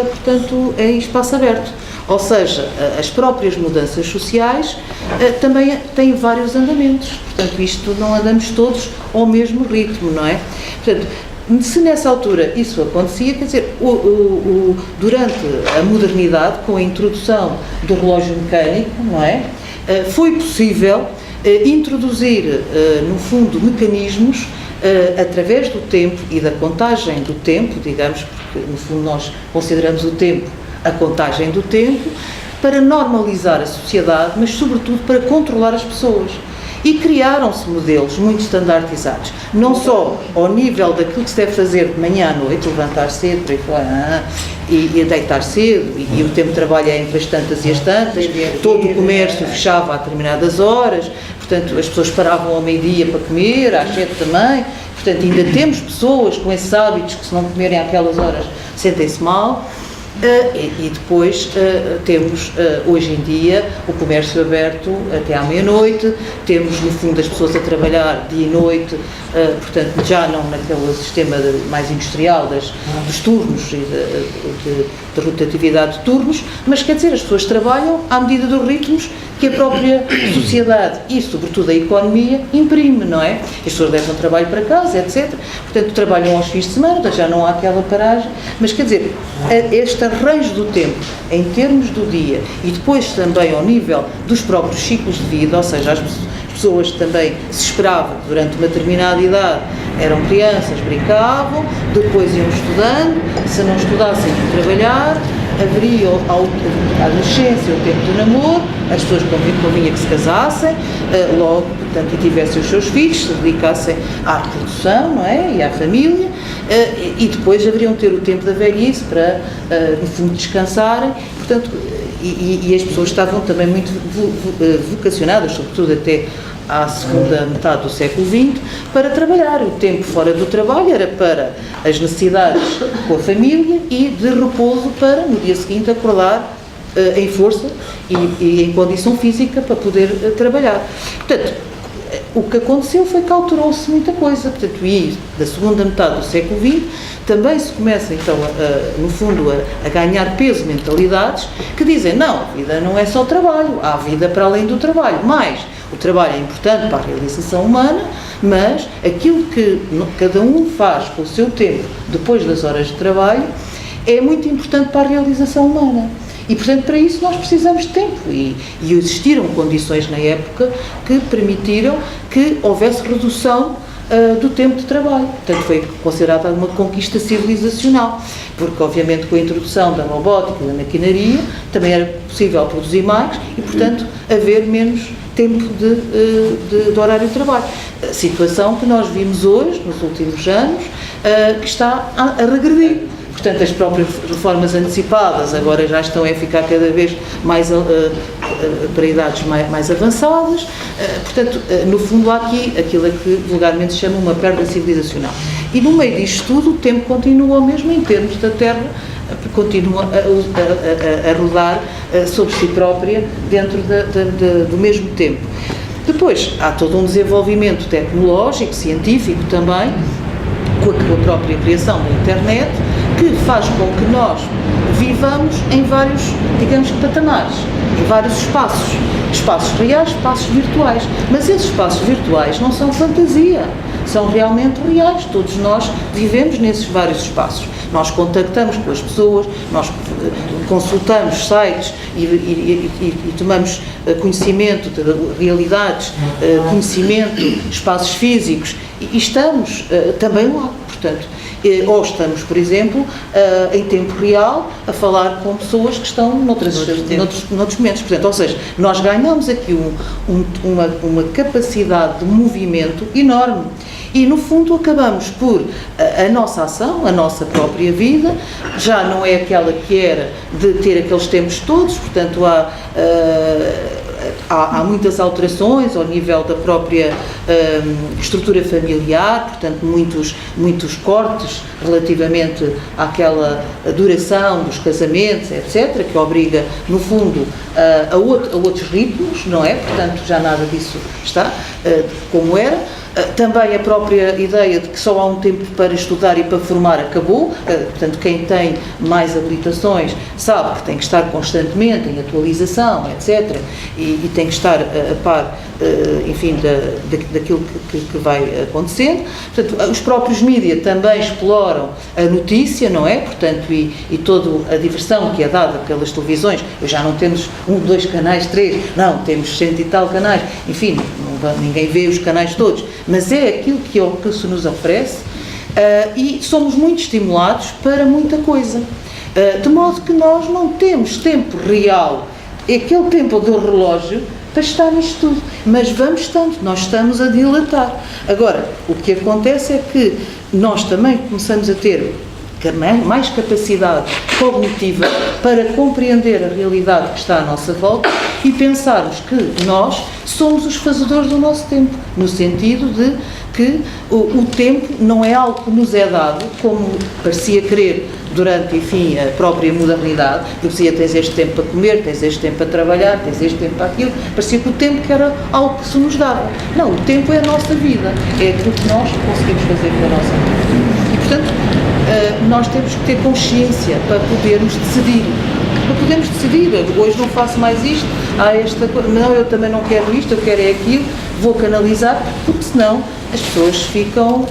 portanto, em espaço aberto. Ou seja, as próprias mudanças sociais também têm vários andamentos. Portanto, isto não andamos todos ao mesmo ritmo, não é? Portanto, se nessa altura isso acontecia, quer dizer, durante a modernidade, com a introdução do relógio mecânico, não é? Foi possível introduzir, no fundo, mecanismos através do tempo e da contagem do tempo, digamos, porque no fundo nós consideramos o tempo a contagem do tempo, para normalizar a sociedade, mas sobretudo para controlar as pessoas. E criaram-se modelos muito standardizados, não só ao nível daquilo que se deve fazer de manhã à noite, levantar cedo, por aí fora, e deitar cedo, e o tempo de trabalho é entre as tantas e as tantas, todo o comércio fechava a determinadas horas, portanto as pessoas paravam ao meio-dia para comer, às 7 também, portanto portanto ainda temos pessoas com esses hábitos que se não comerem àquelas horas sentem-se mal. E depois temos hoje em dia o comércio aberto até à meia-noite, temos no fundo as pessoas a trabalhar dia e noite, portanto já não naquele sistema mais industrial dos turnos e de rotatividade de turnos, mas quer dizer, as pessoas trabalham à medida dos ritmos que a própria sociedade e sobretudo a economia imprime, não é? As pessoas levam trabalho para casa, etc. Portanto trabalham aos fins de semana, já não há aquela paragem, mas quer dizer, este arranjo do tempo em termos do dia e depois também ao nível dos próprios ciclos de vida, ou seja, as pessoas também se esperava que durante uma determinada idade eram crianças, brincavam, depois iam estudando, se não estudassem iam trabalhar, haveria a adolescência, o tempo do namoro, as pessoas convinha que se casassem, logo, portanto, e tivessem os seus filhos, se dedicassem à reprodução, não é? E à família, e depois haveriam ter o tempo da velhice para, no fundo, descansarem, portanto, e as pessoas estavam também muito vocacionadas, sobretudo até à segunda metade do século XX, para trabalhar. O tempo fora do trabalho era para as necessidades com a família e de repouso para, no dia seguinte, acordar em força e em condição física para poder trabalhar. Portanto, o que aconteceu foi que alterou-se muita coisa, portanto, e da segunda metade do século XX também se começa então, no fundo, a ganhar peso mentalidades que dizem, não, a vida não é só trabalho, há vida para além do trabalho, mas o trabalho é importante para a realização humana, mas aquilo que cada um faz com o seu tempo depois das horas de trabalho é muito importante para a realização humana. E, portanto, para isso nós precisamos de tempo e existiram condições na época que permitiram que houvesse redução do tempo de trabalho. Portanto, foi considerada uma conquista civilizacional, porque, obviamente, com a introdução da robótica e da maquinaria, também era possível produzir mais e, portanto, haver menos tempo de horário de trabalho. A situação que nós vimos hoje, nos últimos anos, que está a regredir. Portanto, as próprias reformas antecipadas agora já estão a ficar cada vez mais para idades mais avançadas. Portanto, no fundo há aqui aquilo a que vulgarmente se chama uma perda civilizacional. E no meio disto tudo o tempo continua mesmo em termos da Terra, continua a rodar sobre si própria dentro do mesmo tempo. Depois, há todo um desenvolvimento tecnológico, científico também, com a própria criação da internet, que faz com que nós vivamos em vários, digamos, patamares, em vários espaços reais, espaços virtuais, mas esses espaços virtuais não são fantasia, são realmente reais, todos nós vivemos nesses vários espaços, nós contactamos com as pessoas, nós consultamos sites e tomamos conhecimento de realidades, conhecimento, espaços físicos, e estamos também lá, portanto, ou estamos, por exemplo, em tempo real a falar com pessoas que estão noutros momentos, portanto, ou seja, nós ganhamos aqui uma capacidade de movimento enorme e, no fundo, acabamos por a nossa ação, a nossa própria vida, já não é aquela que era de ter aqueles tempos todos, portanto, há muitas alterações ao nível da própria estrutura familiar, portanto muitos cortes relativamente àquela duração dos casamentos, etc., que obriga, no fundo, a outros ritmos, não é? Portanto, já nada disso está como era. Também a própria ideia de que só há um tempo para estudar e para formar acabou, portanto, quem tem mais habilitações sabe que tem que estar constantemente em atualização, etc., e tem que estar a par, enfim, daquilo que vai acontecendo. Portanto, os próprios mídias também exploram a notícia, não é? Portanto, e toda a diversão que é dada pelas televisões, já não temos 1, 2 canais, 3, não, temos 100 e tal canais, enfim, ninguém vê os canais todos, mas é aquilo que se nos oferece e somos muito estimulados para muita coisa, de modo que nós não temos tempo real, aquele tempo do relógio para estar nisto tudo, mas nós estamos a dilatar. Agora, o que acontece é que nós também começamos a ter mais capacidade cognitiva para compreender a realidade que está à nossa volta e pensarmos que nós somos os fazedores do nosso tempo, no sentido de que o tempo não é algo que nos é dado, como parecia querer durante, enfim, a própria modernidade, porque dizia, tens este tempo para comer, tens este tempo para trabalhar, tens este tempo para aquilo, parecia que o tempo que era algo que se nos dava. Não, o tempo é a nossa vida, é aquilo que nós conseguimos fazer com a nossa vida. E, portanto, nós temos que ter consciência para podermos decidir. Para podermos decidir, hoje não faço mais isto, esta coisa, não, eu também não quero isto, eu quero é aquilo, vou canalizar, porque senão as pessoas ficam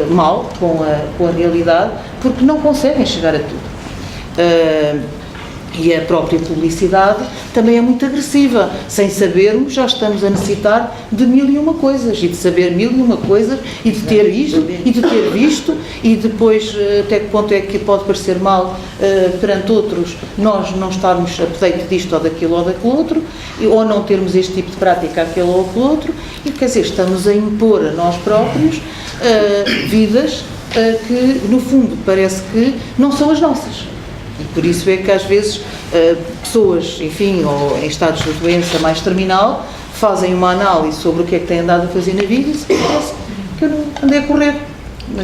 mal com a realidade, porque não conseguem chegar a tudo. E a própria publicidade também é muito agressiva. Sem sabermos, já estamos a necessitar de 1001 coisas, e de saber 1001 coisas, e de ter isto, e de ter visto, e depois até que ponto é que pode parecer mal perante outros nós não estarmos a pedeito disto ou daquilo outro, ou não termos este tipo de prática, aquele ou aquele outro, e quer dizer, estamos a impor a nós próprios vidas que, no fundo, parece que não são as nossas. E por isso é que às vezes pessoas, enfim, ou em estados de doença mais terminal, fazem uma análise sobre o que é que têm andado a fazer na vida e se parece que eu não andei a correr.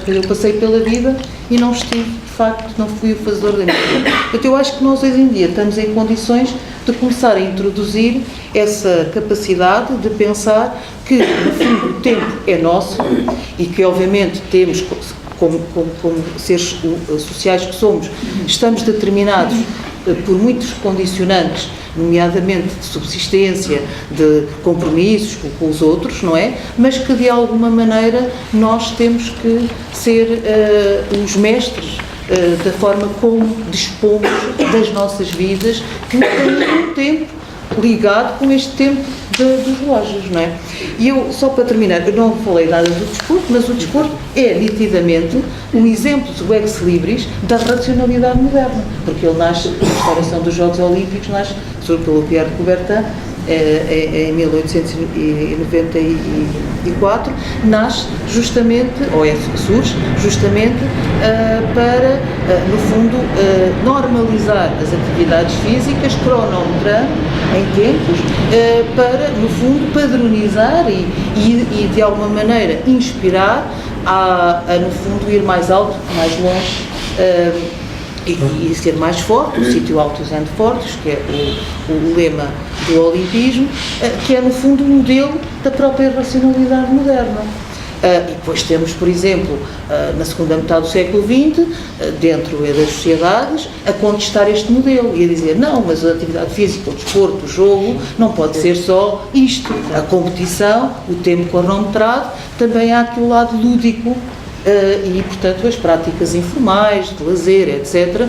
Eu passei pela vida e não estive, de facto, não fui o fazedor da minha vida. Portanto, eu acho que nós hoje em dia estamos em condições de começar a introduzir essa capacidade de pensar que, no fundo, o tempo é nosso e que, obviamente, temos, como seres sociais que somos, estamos determinados por muitos condicionantes, nomeadamente de subsistência, de compromissos com os outros, não é? Mas que de alguma maneira nós temos que ser os mestres da forma como dispomos das nossas vidas, que têm um tempo ligado com este tempo dos relógios, não é? E eu, só para terminar, eu não falei nada do desporto, mas o desporto é nitidamente um exemplo do ex-libris da racionalidade moderna, porque ele nasce, a restauração dos Jogos Olímpicos nasce, sobre pelo Pierre de Coubertin, em 1894, nasce justamente, surge justamente para, no fundo, normalizar as atividades físicas, cronometrando em tempos, para, no fundo, padronizar e de alguma maneira, inspirar a, no fundo, ir mais alto, mais longe, e ser mais forte, o sítio altos and fortes, que é o lema do olimpismo, que é no fundo um modelo da própria racionalidade moderna. E depois temos, por exemplo, na segunda metade do século XX, dentro das sociedades, a contestar este modelo e a dizer, não, mas a atividade física, o desporto, o jogo, não pode ser só isto. A competição, o tempo cronometrado, também há aquele lado lúdico, e, portanto, as práticas informais, de lazer, etc.,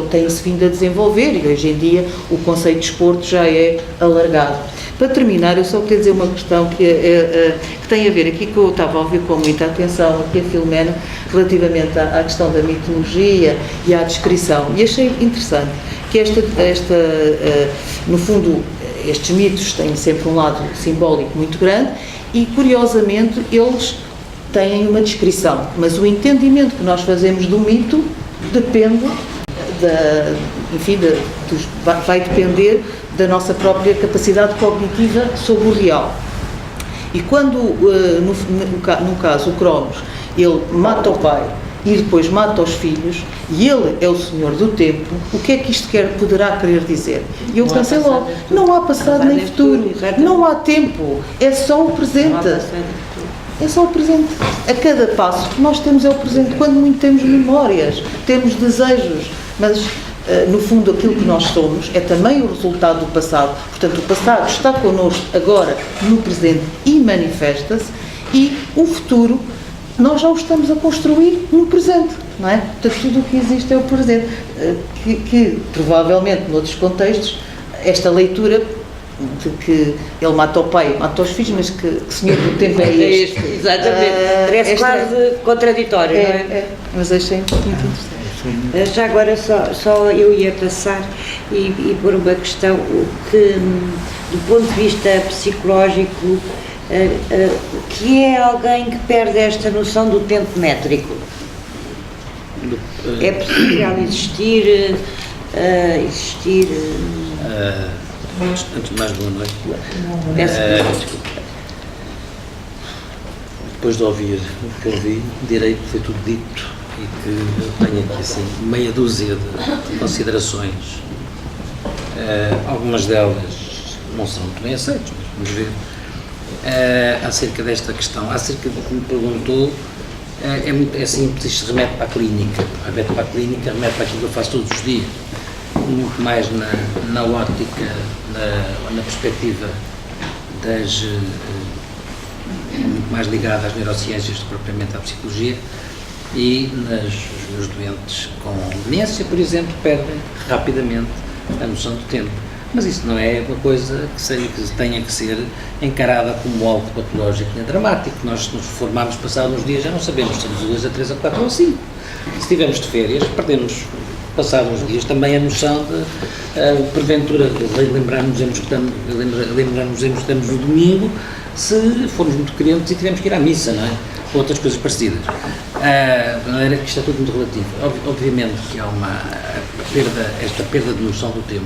têm-se vindo a desenvolver e, hoje em dia, o conceito de desporto já é alargado. Para terminar, eu só queria dizer uma questão que tem a ver, aqui que eu estava a ouvir com muita atenção, aqui a Filomena, relativamente à questão da mitologia e à descrição, e achei interessante que no fundo, estes mitos têm sempre um lado simbólico muito grande e, curiosamente, eles têm uma descrição, mas o entendimento que nós fazemos do mito depende vai depender da nossa própria capacidade cognitiva sobre o real. E quando, no caso, o Cronos, ele mata o pai e depois mata os filhos, e ele é o senhor do tempo, o que é que isto poderá querer dizer? E eu pensei logo, não há passado nem futuro, não há tempo, é só o presente. É só o presente. A cada passo que nós temos é o presente. Quando muito temos memórias, temos desejos, mas no fundo aquilo que nós somos é também o resultado do passado. Portanto, o passado está connosco agora no presente e manifesta-se, e o futuro nós já o estamos a construir no presente, não é? Portanto, tudo o que existe é o presente, que provavelmente, noutros contextos, esta leitura de que ele mata o pai, mata os filhos, mas que senhor do tempo é este. Exatamente. Parece quase contraditório, não é? Mas achei muito interessante. Já agora só eu ia passar e pôr uma questão que, do ponto de vista psicológico, que é alguém que perde esta noção do tempo métrico. É possível existir Antes de mais, boa noite. Depois de ouvir o que ouvi, direito foi tudo dito e que eu tenho aqui assim meia dúzia de considerações. Algumas delas não são muito bem aceitas, mas vamos ver. Acerca desta questão, acerca do que me perguntou, é simples, isto remete para a clínica, remete para aquilo que eu faço todos os dias, muito mais na ótica, na perspectiva muito mais ligada às neurociências do que propriamente à psicologia, e os meus doentes com demência, por exemplo, perdem rapidamente a noção do tempo. Mas isso não é uma coisa que tenha que ser encarada como algo patológico nem dramático. Nós, se nos formarmos passados uns dias, já não sabemos se estamos a 2, a 3, a 4 ou a 5. Se estivermos de férias, perdemos, passados uns dias, também a noção de, porventura, lembrarmos-nos que estamos no domingo, se formos muito crentes e tivermos que ir à missa, não é? Ou outras coisas parecidas. De maneira que isto é tudo muito relativo. Obviamente que há esta perda de noção do tempo.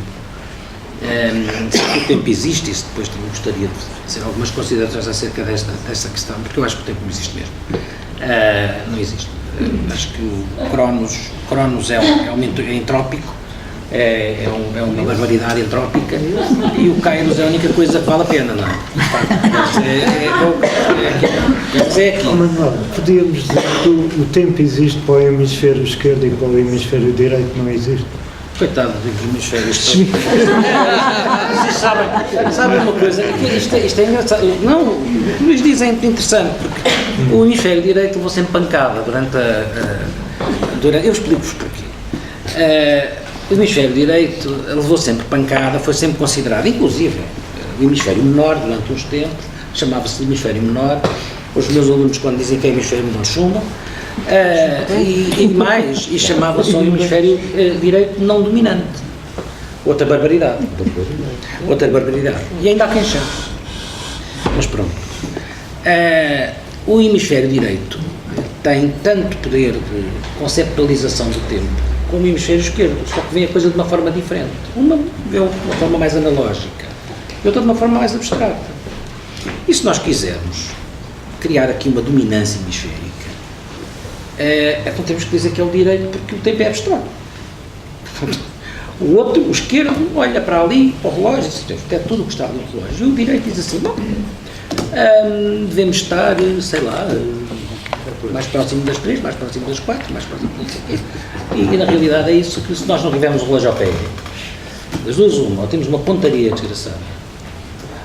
Se o tempo existe, e depois também gostaria de fazer algumas considerações acerca desta questão, porque eu acho que o tempo não existe mesmo. Não existe. Acho que o Cronos é entrópico, é uma barbaridade entrópica, e o Kairos é a única coisa que vale a pena, não é? É aqui. Manuel, podíamos dizer que o tempo existe para o hemisfério esquerdo e para o hemisfério direito não existe? Coitado dos hemisférios. Vocês sabem uma coisa, isto é engraçado. Não, o que Luís diz é interessante, porque o hemisfério direito levou sempre pancada durante eu explico-vos porquê. O hemisfério direito levou sempre pancada, foi sempre considerado, inclusive, o hemisfério menor, durante uns tempos, chamava-se hemisfério menor. Os meus alunos, quando dizem que é hemisfério menor, chumbam. E chamava-se um hemisfério direito não dominante. Outra barbaridade. E ainda há quem chame. Mas pronto. O hemisfério direito tem tanto poder de conceptualização do tempo como o hemisfério esquerdo, só que vê a coisa de uma forma diferente. Uma vê de uma forma mais analógica e outra de uma forma mais abstrata. E se nós quisermos criar aqui uma dominância hemisférica, então temos que dizer que é o direito, porque o tempo é abstrato. O outro, o esquerdo, olha para ali, para o relógio, e diz, é tudo o que está ali no relógio. E o direito diz assim, bom, devemos estar, sei lá, mais próximo das 3, mais próximo das 4, mais próximo das 5. E na realidade é isso que, se nós não tivermos o relógio ao pé, das duas uma, ou temos uma pontaria desgraçada,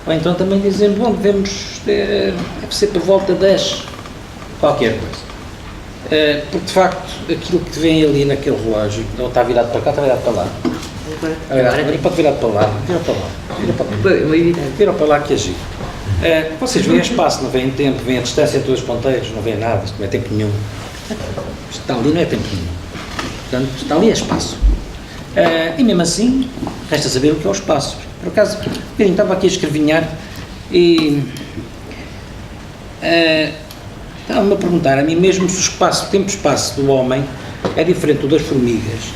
ou então também dizemos, bom, devemos, deve ser por volta das qualquer coisa. Porque de facto, aquilo que vem ali naquele relógio, não está virado para cá, está virado para lá. Agora pode virar para lá, vira para lá que agir. Vocês veem espaço, não veem tempo, veem a distância entre os ponteiros, não veem nada, isto não é tempo nenhum. Isto está ali, não é tempo nenhum. Portanto, está ali é espaço. E mesmo assim, resta saber o que é o espaço. Por acaso, eu estava aqui a escrevinhar e estava-me a perguntar a mim mesmo se o tempo-espaço do homem é diferente do das formigas,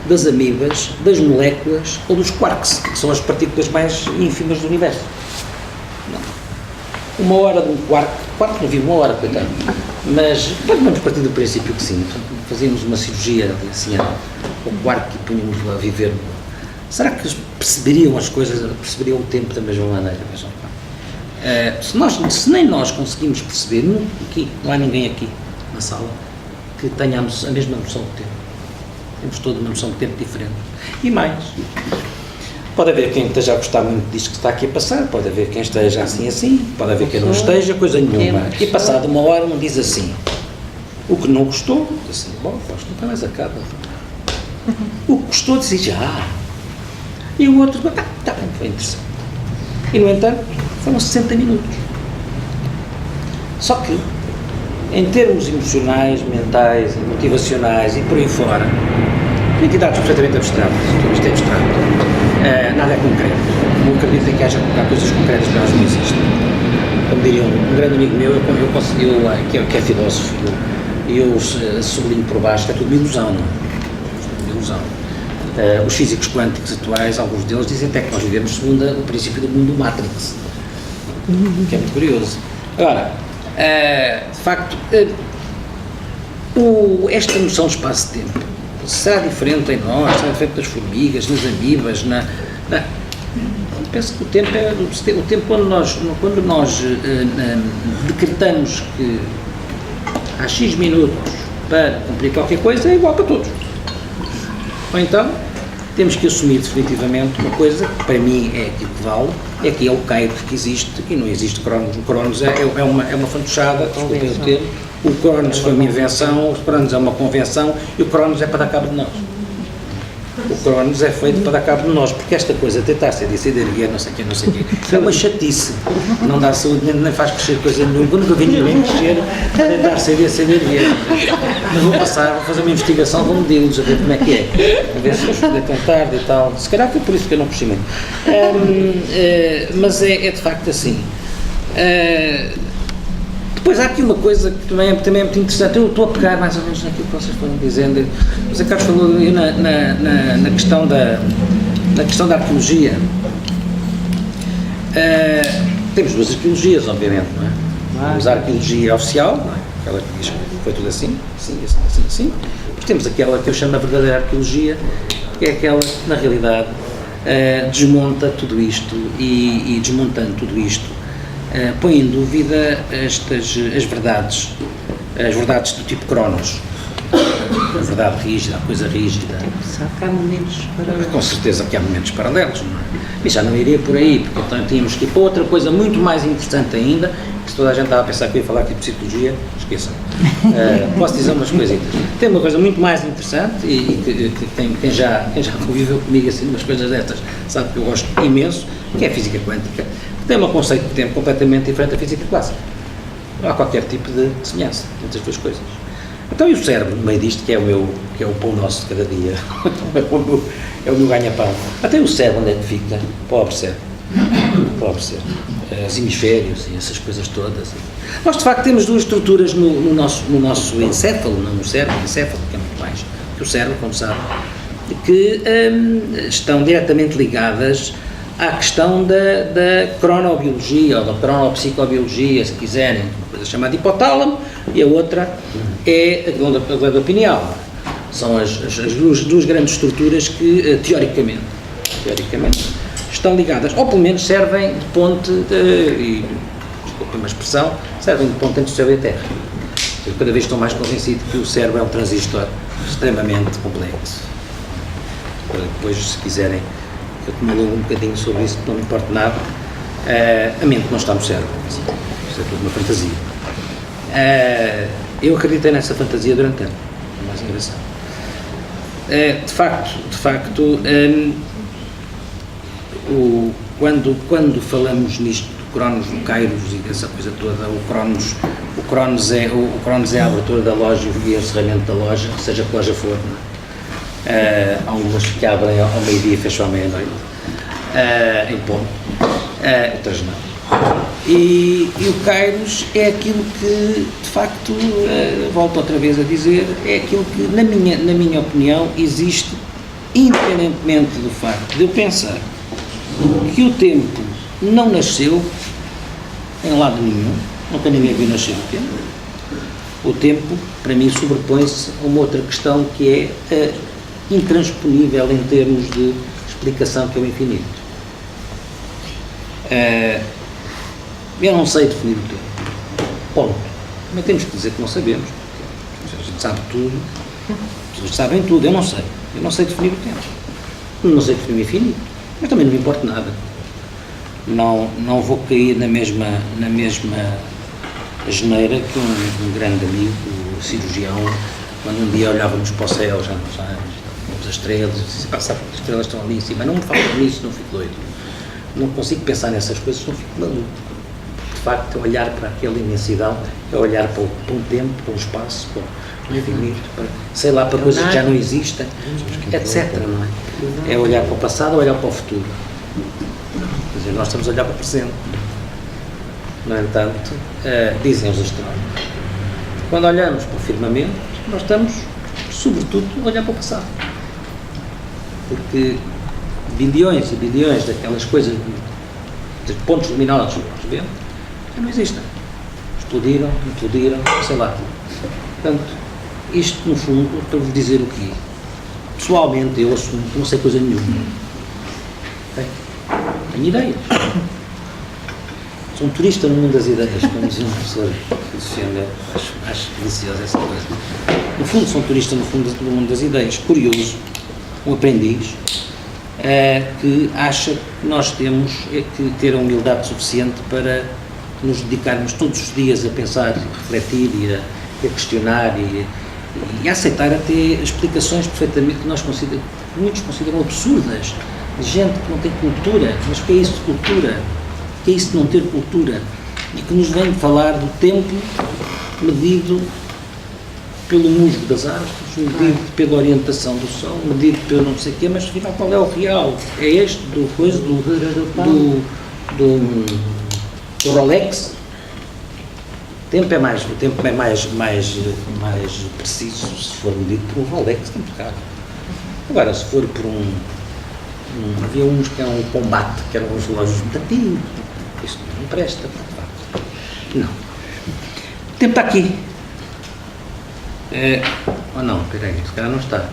das amibas, das moléculas ou dos quarks, que são as partículas mais ínfimas do universo. Não. Uma hora de um quark não vive uma hora, coitado, mas vamos partir do princípio que sim, fazíamos uma cirurgia assim ao quark e punhamos a viver. Será que perceberiam as coisas, perceberiam o tempo da mesma maneira? Se nem nós conseguimos perceber, não há ninguém aqui na sala que tenhamos a mesma noção do tempo. Temos toda uma noção de tempo diferente. E mais, pode haver quem esteja a gostar muito disto que está aqui a passar, pode haver quem esteja assim, pode haver quem não esteja, coisa nenhuma. E passado uma hora um diz assim, o que não gostou, diz assim, bom, nunca mais acaba. O que gostou diz já. E o outro, está bem, foi interessante. E no entanto, foram 60 minutos. Só que, em termos emocionais, mentais, motivacionais e por aí fora, entidades perfeitamente abstratas, tudo isto é abstrato, nada é concreto. Não acredito que haja coisas concretas para nós não existem. Como diria um grande amigo meu, que é filósofo, e eu sublinho por baixo que é tudo uma ilusão, não é? Tudo uma ilusão. Os físicos quânticos atuais, alguns deles dizem até que nós vivemos segundo o princípio do mundo Matrix, que é muito curioso. Agora, de facto, esta noção de espaço-tempo será diferente em nós, será diferente das formigas, nas amibas, penso que o tempo quando nós decretamos que há X minutos para cumprir qualquer coisa é igual para todos. Ou então, temos que assumir definitivamente uma coisa que para mim é aquilo que vale, é que é o Kairos que existe e não existe Cronos. O Cronos é uma fantochada, desculpem o termo. O Cronos foi uma invenção, o Cronos é uma convenção e o Cronos é para dar cabo de nós. O Cronos é feito para dar cabo de nós, porque esta coisa de tentar ser dissideria, não sei o quê, é uma chatice. Não dá saúde, nem faz crescer coisa nenhuma. Eu nunca vi ninguém crescer para tentar ser dissideria. Mas vou fazer uma investigação, vou medi-los, a ver como é que é. A ver se os deitam tarde e tal. Se calhar foi por isso que eu não cresci muito. Mas é de facto assim. Depois há aqui uma coisa que também é muito interessante, eu estou a pegar mais ou menos naquilo que vocês foram dizendo, o José Carlos falou na questão da arqueologia. Temos duas arqueologias, obviamente, não é? Temos a arqueologia oficial, não é? Aquela que diz que foi tudo assim. Depois temos aquela que eu chamo de verdadeira arqueologia, que é aquela que, na realidade, desmonta tudo isto e desmontando tudo isto, põe em dúvida as verdades do tipo Cronos, a verdade rígida, a coisa rígida. Sabe que há momentos paralelos. Com certeza que há momentos paralelos, não é? E já não iria por aí, porque então tínhamos que ir para outra coisa muito mais interessante ainda, que se toda a gente estava a pensar que eu ia falar aqui de psicologia, esqueçam. Posso dizer umas coisitas. Tem uma coisa muito mais interessante e que quem já conviveu comigo assim umas coisas destas sabe que eu gosto imenso, que é a física quântica. Tem um conceito de tempo completamente diferente da física clássica. Não há qualquer tipo de semelhança entre as duas coisas. Então, e o cérebro, no meio disto, que é o pão nosso de cada dia, é o meu ganha-pão. Até o cérebro, onde é que fica? Pobre cérebro. Os hemisférios e essas coisas todas. Nós, de facto, temos duas estruturas no nosso encéfalo, não no cérebro, o encéfalo, que é muito mais que o cérebro, como sabe, que estão diretamente ligadas à questão da cronobiologia ou da cronopsicobiologia, se quiserem, uma coisa chamada hipotálamo, e a outra é a glândula pineal. São as duas grandes estruturas que, teoricamente, estão ligadas, ou pelo menos servem de ponte, desculpem uma expressão, servem de ponte entre o céu e a terra. Eu cada vez estou mais convencido que o cérebro é um transistor extremamente complexo. Para depois, se quiserem, eu tomei um bocadinho sobre isso, que não me importa nada. A mente não está no cérebro, isso é tudo uma fantasia. Eu acreditei nessa fantasia durante anos, é mais engraçado. De facto, quando falamos nisto do Cronos, do Kairos e dessa coisa toda, o Cronos é a abertura da loja e o encerramento da loja, seja que loja for, não é? Há umas que abrem ao meio-dia e fecham à meia-noite, em ponto, outras não. E o Kairos é aquilo que, de facto, volto outra vez a dizer, é aquilo que, na minha opinião, existe, independentemente do facto de eu pensar que o tempo não nasceu em lado nenhum, nunca ninguém viu nascer o tempo. O tempo, para mim, sobrepõe-se a uma outra questão que é intransponível em termos de explicação, que é o infinito. Eu não sei definir o tempo. Ponto. Também temos que dizer que não sabemos. A gente sabe tudo. As pessoas sabem tudo. Eu não sei. Eu não sei definir o tempo. Não sei definir o infinito. Mas também não me importa nada. Não vou cair na mesma geneira que um grande amigo, o cirurgião, quando um dia olhávamos para o céu, já nos anos, vimos as estrelas, e disse, sabe que as estrelas estão ali em cima, não me falo nisso, não fico doido. Não consigo pensar nessas coisas, não fico maluco. De facto, olhar para aquela imensidão, é olhar para um tempo, para um espaço, para o infinito, sei lá, para coisas que já não existem, etc. Não é? É olhar para o passado ou olhar para o futuro. Quer dizer, nós estamos a olhar para o presente. No entanto, dizem os astrónomos, quando olhamos para o firmamento, nós estamos, sobretudo, a olhar para o passado. porque bilhões e bilhões daquelas coisas, de pontos luminosos que nós vemos, já não existem. Explodiram, implodiram, sei lá. Portanto, isto no fundo, para vos dizer o quê? Pessoalmente, eu assumo que não sei coisa nenhuma. Tenho ideias. Sou um turista no mundo das ideias, como dizia um professor filosofia, acho deliciosa essa coisa. No fundo, sou um turista no mundo das ideias, curioso, um aprendiz, que acha que nós temos que ter a humildade suficiente para nos dedicarmos todos os dias a pensar, a refletir e a questionar e a aceitar até explicações perfeitamente que muitos consideram absurdas, de gente que não tem cultura. Mas o que é isso de cultura? O que é isso de não ter cultura? E que nos vem falar do tempo medido pelo musgo das árvores, medido pela orientação do sol, medido pelo não sei o quê, mas afinal qual é o real? É este do Rolex? O tempo é mais preciso se for medido por um Rolex, tempo caro. Agora, se for por havia uns que eram um combate, que eram uns relógios metativos, isto não presta, de facto. Não. O tempo está aqui. Ou não, peraí, se calhar não está.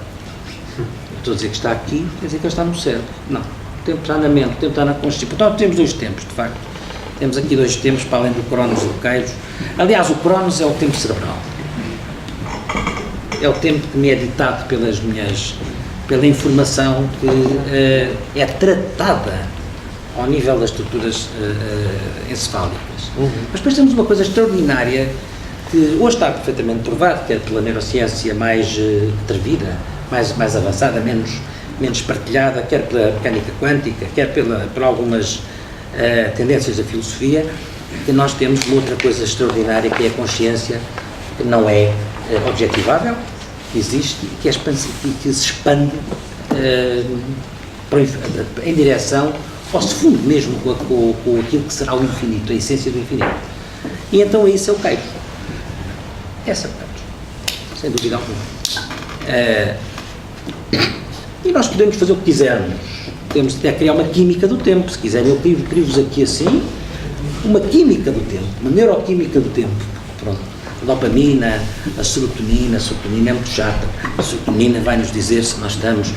Estou a dizer que está aqui, quer dizer que ele está no cérebro. Não. O tempo está na mente, o tempo está na consciência. Então temos dois tempos, de facto. Temos aqui dois tempos, para além do Cronos e do Kairos. Aliás, o Cronos é o tempo cerebral. É o tempo que me é ditado pela informação que é tratada ao nível das estruturas encefálicas. Mas depois temos uma coisa extraordinária que hoje está perfeitamente provado, quer pela neurociência mais atrevida, mais avançada, menos partilhada, quer pela mecânica quântica, quer por algumas tendências da filosofia, que nós temos uma outra coisa extraordinária, que é a consciência, que não é objetivável, que existe e que se expande em direção ao se funde mesmo com aquilo que será o infinito, a essência do infinito. E então isso é o Kairos. Essa é o Kairos, sem dúvida alguma. E nós podemos fazer o que quisermos. Podemos até criar uma química do tempo, se quiserem. Eu crio-vos aqui assim, uma química do tempo, uma neuroquímica do tempo. Pronto. A dopamina, a serotonina é muito chata. A serotonina vai nos dizer se nós estamos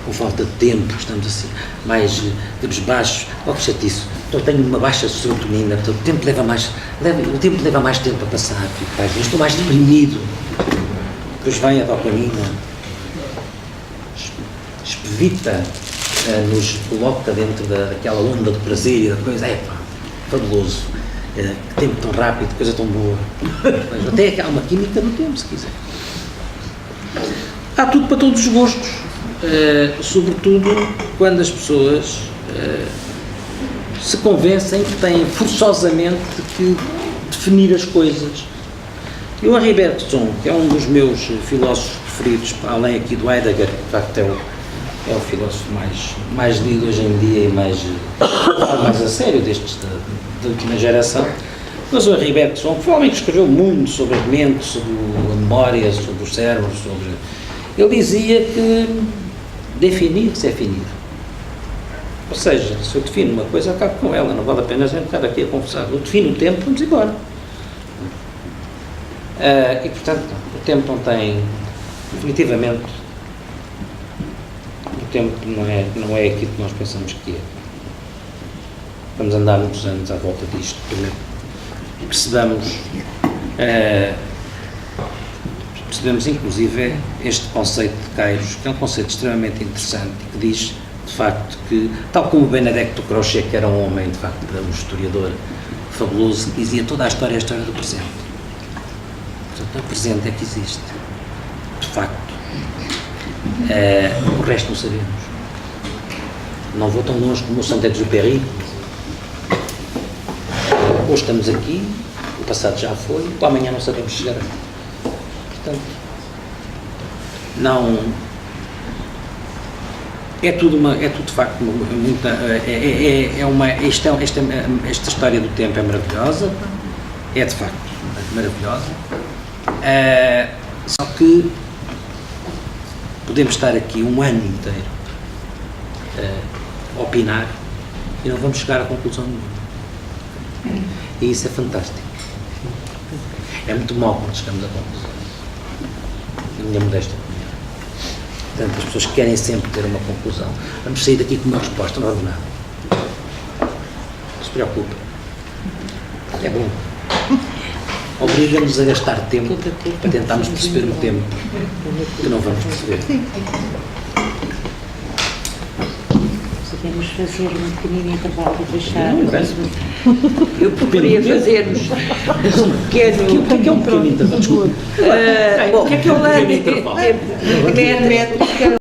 com falta de tempo, estamos assim, mais cabisbaixos. Oh, que chatice. Então tenho uma baixa serotonina, portanto, o tempo leva mais tempo a passar, eu estou mais deprimido. Depois vem a dopamina, espevita, nos coloca dentro daquela onda de prazer e da coisa, fabuloso. Que tempo tão rápido, coisa tão boa. Até há uma química do tempo, se quiser. Há tudo para todos os gostos, sobretudo quando as pessoas se convencem que têm forçosamente que definir as coisas. E o Henri Bergson, que é um dos meus filósofos preferidos, além aqui do Heidegger, que de facto é o filósofo mais lido hoje em dia e mais a sério destes da última geração, mas o Henri Bergson, que foi um homem que escreveu muito sobre a mente, sobre a memória, sobre o cérebro, ele dizia que definir-se é finir. Ou seja, se eu defino uma coisa, acabo com ela, não vale a pena a gente estar aqui a conversar. Eu defino o tempo, vamos embora. E portanto, o tempo não tem, definitivamente, o tempo não é aquilo que nós pensamos que é. Vamos andar muitos anos à volta disto, percebemos inclusive este conceito de Kairos, que é um conceito extremamente interessante e que diz, de facto, que, tal como Benedetto Croce, que era um homem, de facto, um historiador fabuloso, que dizia toda a história é a história do presente. Portanto, o presente é que existe, de facto. O resto não sabemos. Não vou tão longe como o Saint-Exupéry. Hoje estamos aqui, o passado já foi, o amanhã não sabemos chegar. Portanto, não... É tudo de facto muita... Esta história do tempo é maravilhosa, é de facto maravilhosa, só que podemos estar aqui um ano inteiro opinar e não vamos chegar a conclusão nenhuma. E isso é fantástico. É muito mau quando chegamos a conclusões. Na minha modesta opinião. Portanto, as pessoas querem sempre ter uma conclusão. Vamos sair daqui com uma resposta, não vamos nada. Não se preocupe. É bom. Obriga-nos a gastar tempo para tentarmos perceber o tempo que não vamos perceber. Podemos fazer um pequenino intervalo e deixar. Não, parece. Eu preferia fazermos um pequeno. O que é um pequeno intervalo? Desculpa. Bom, O que é um pequeno intervalo? métricos.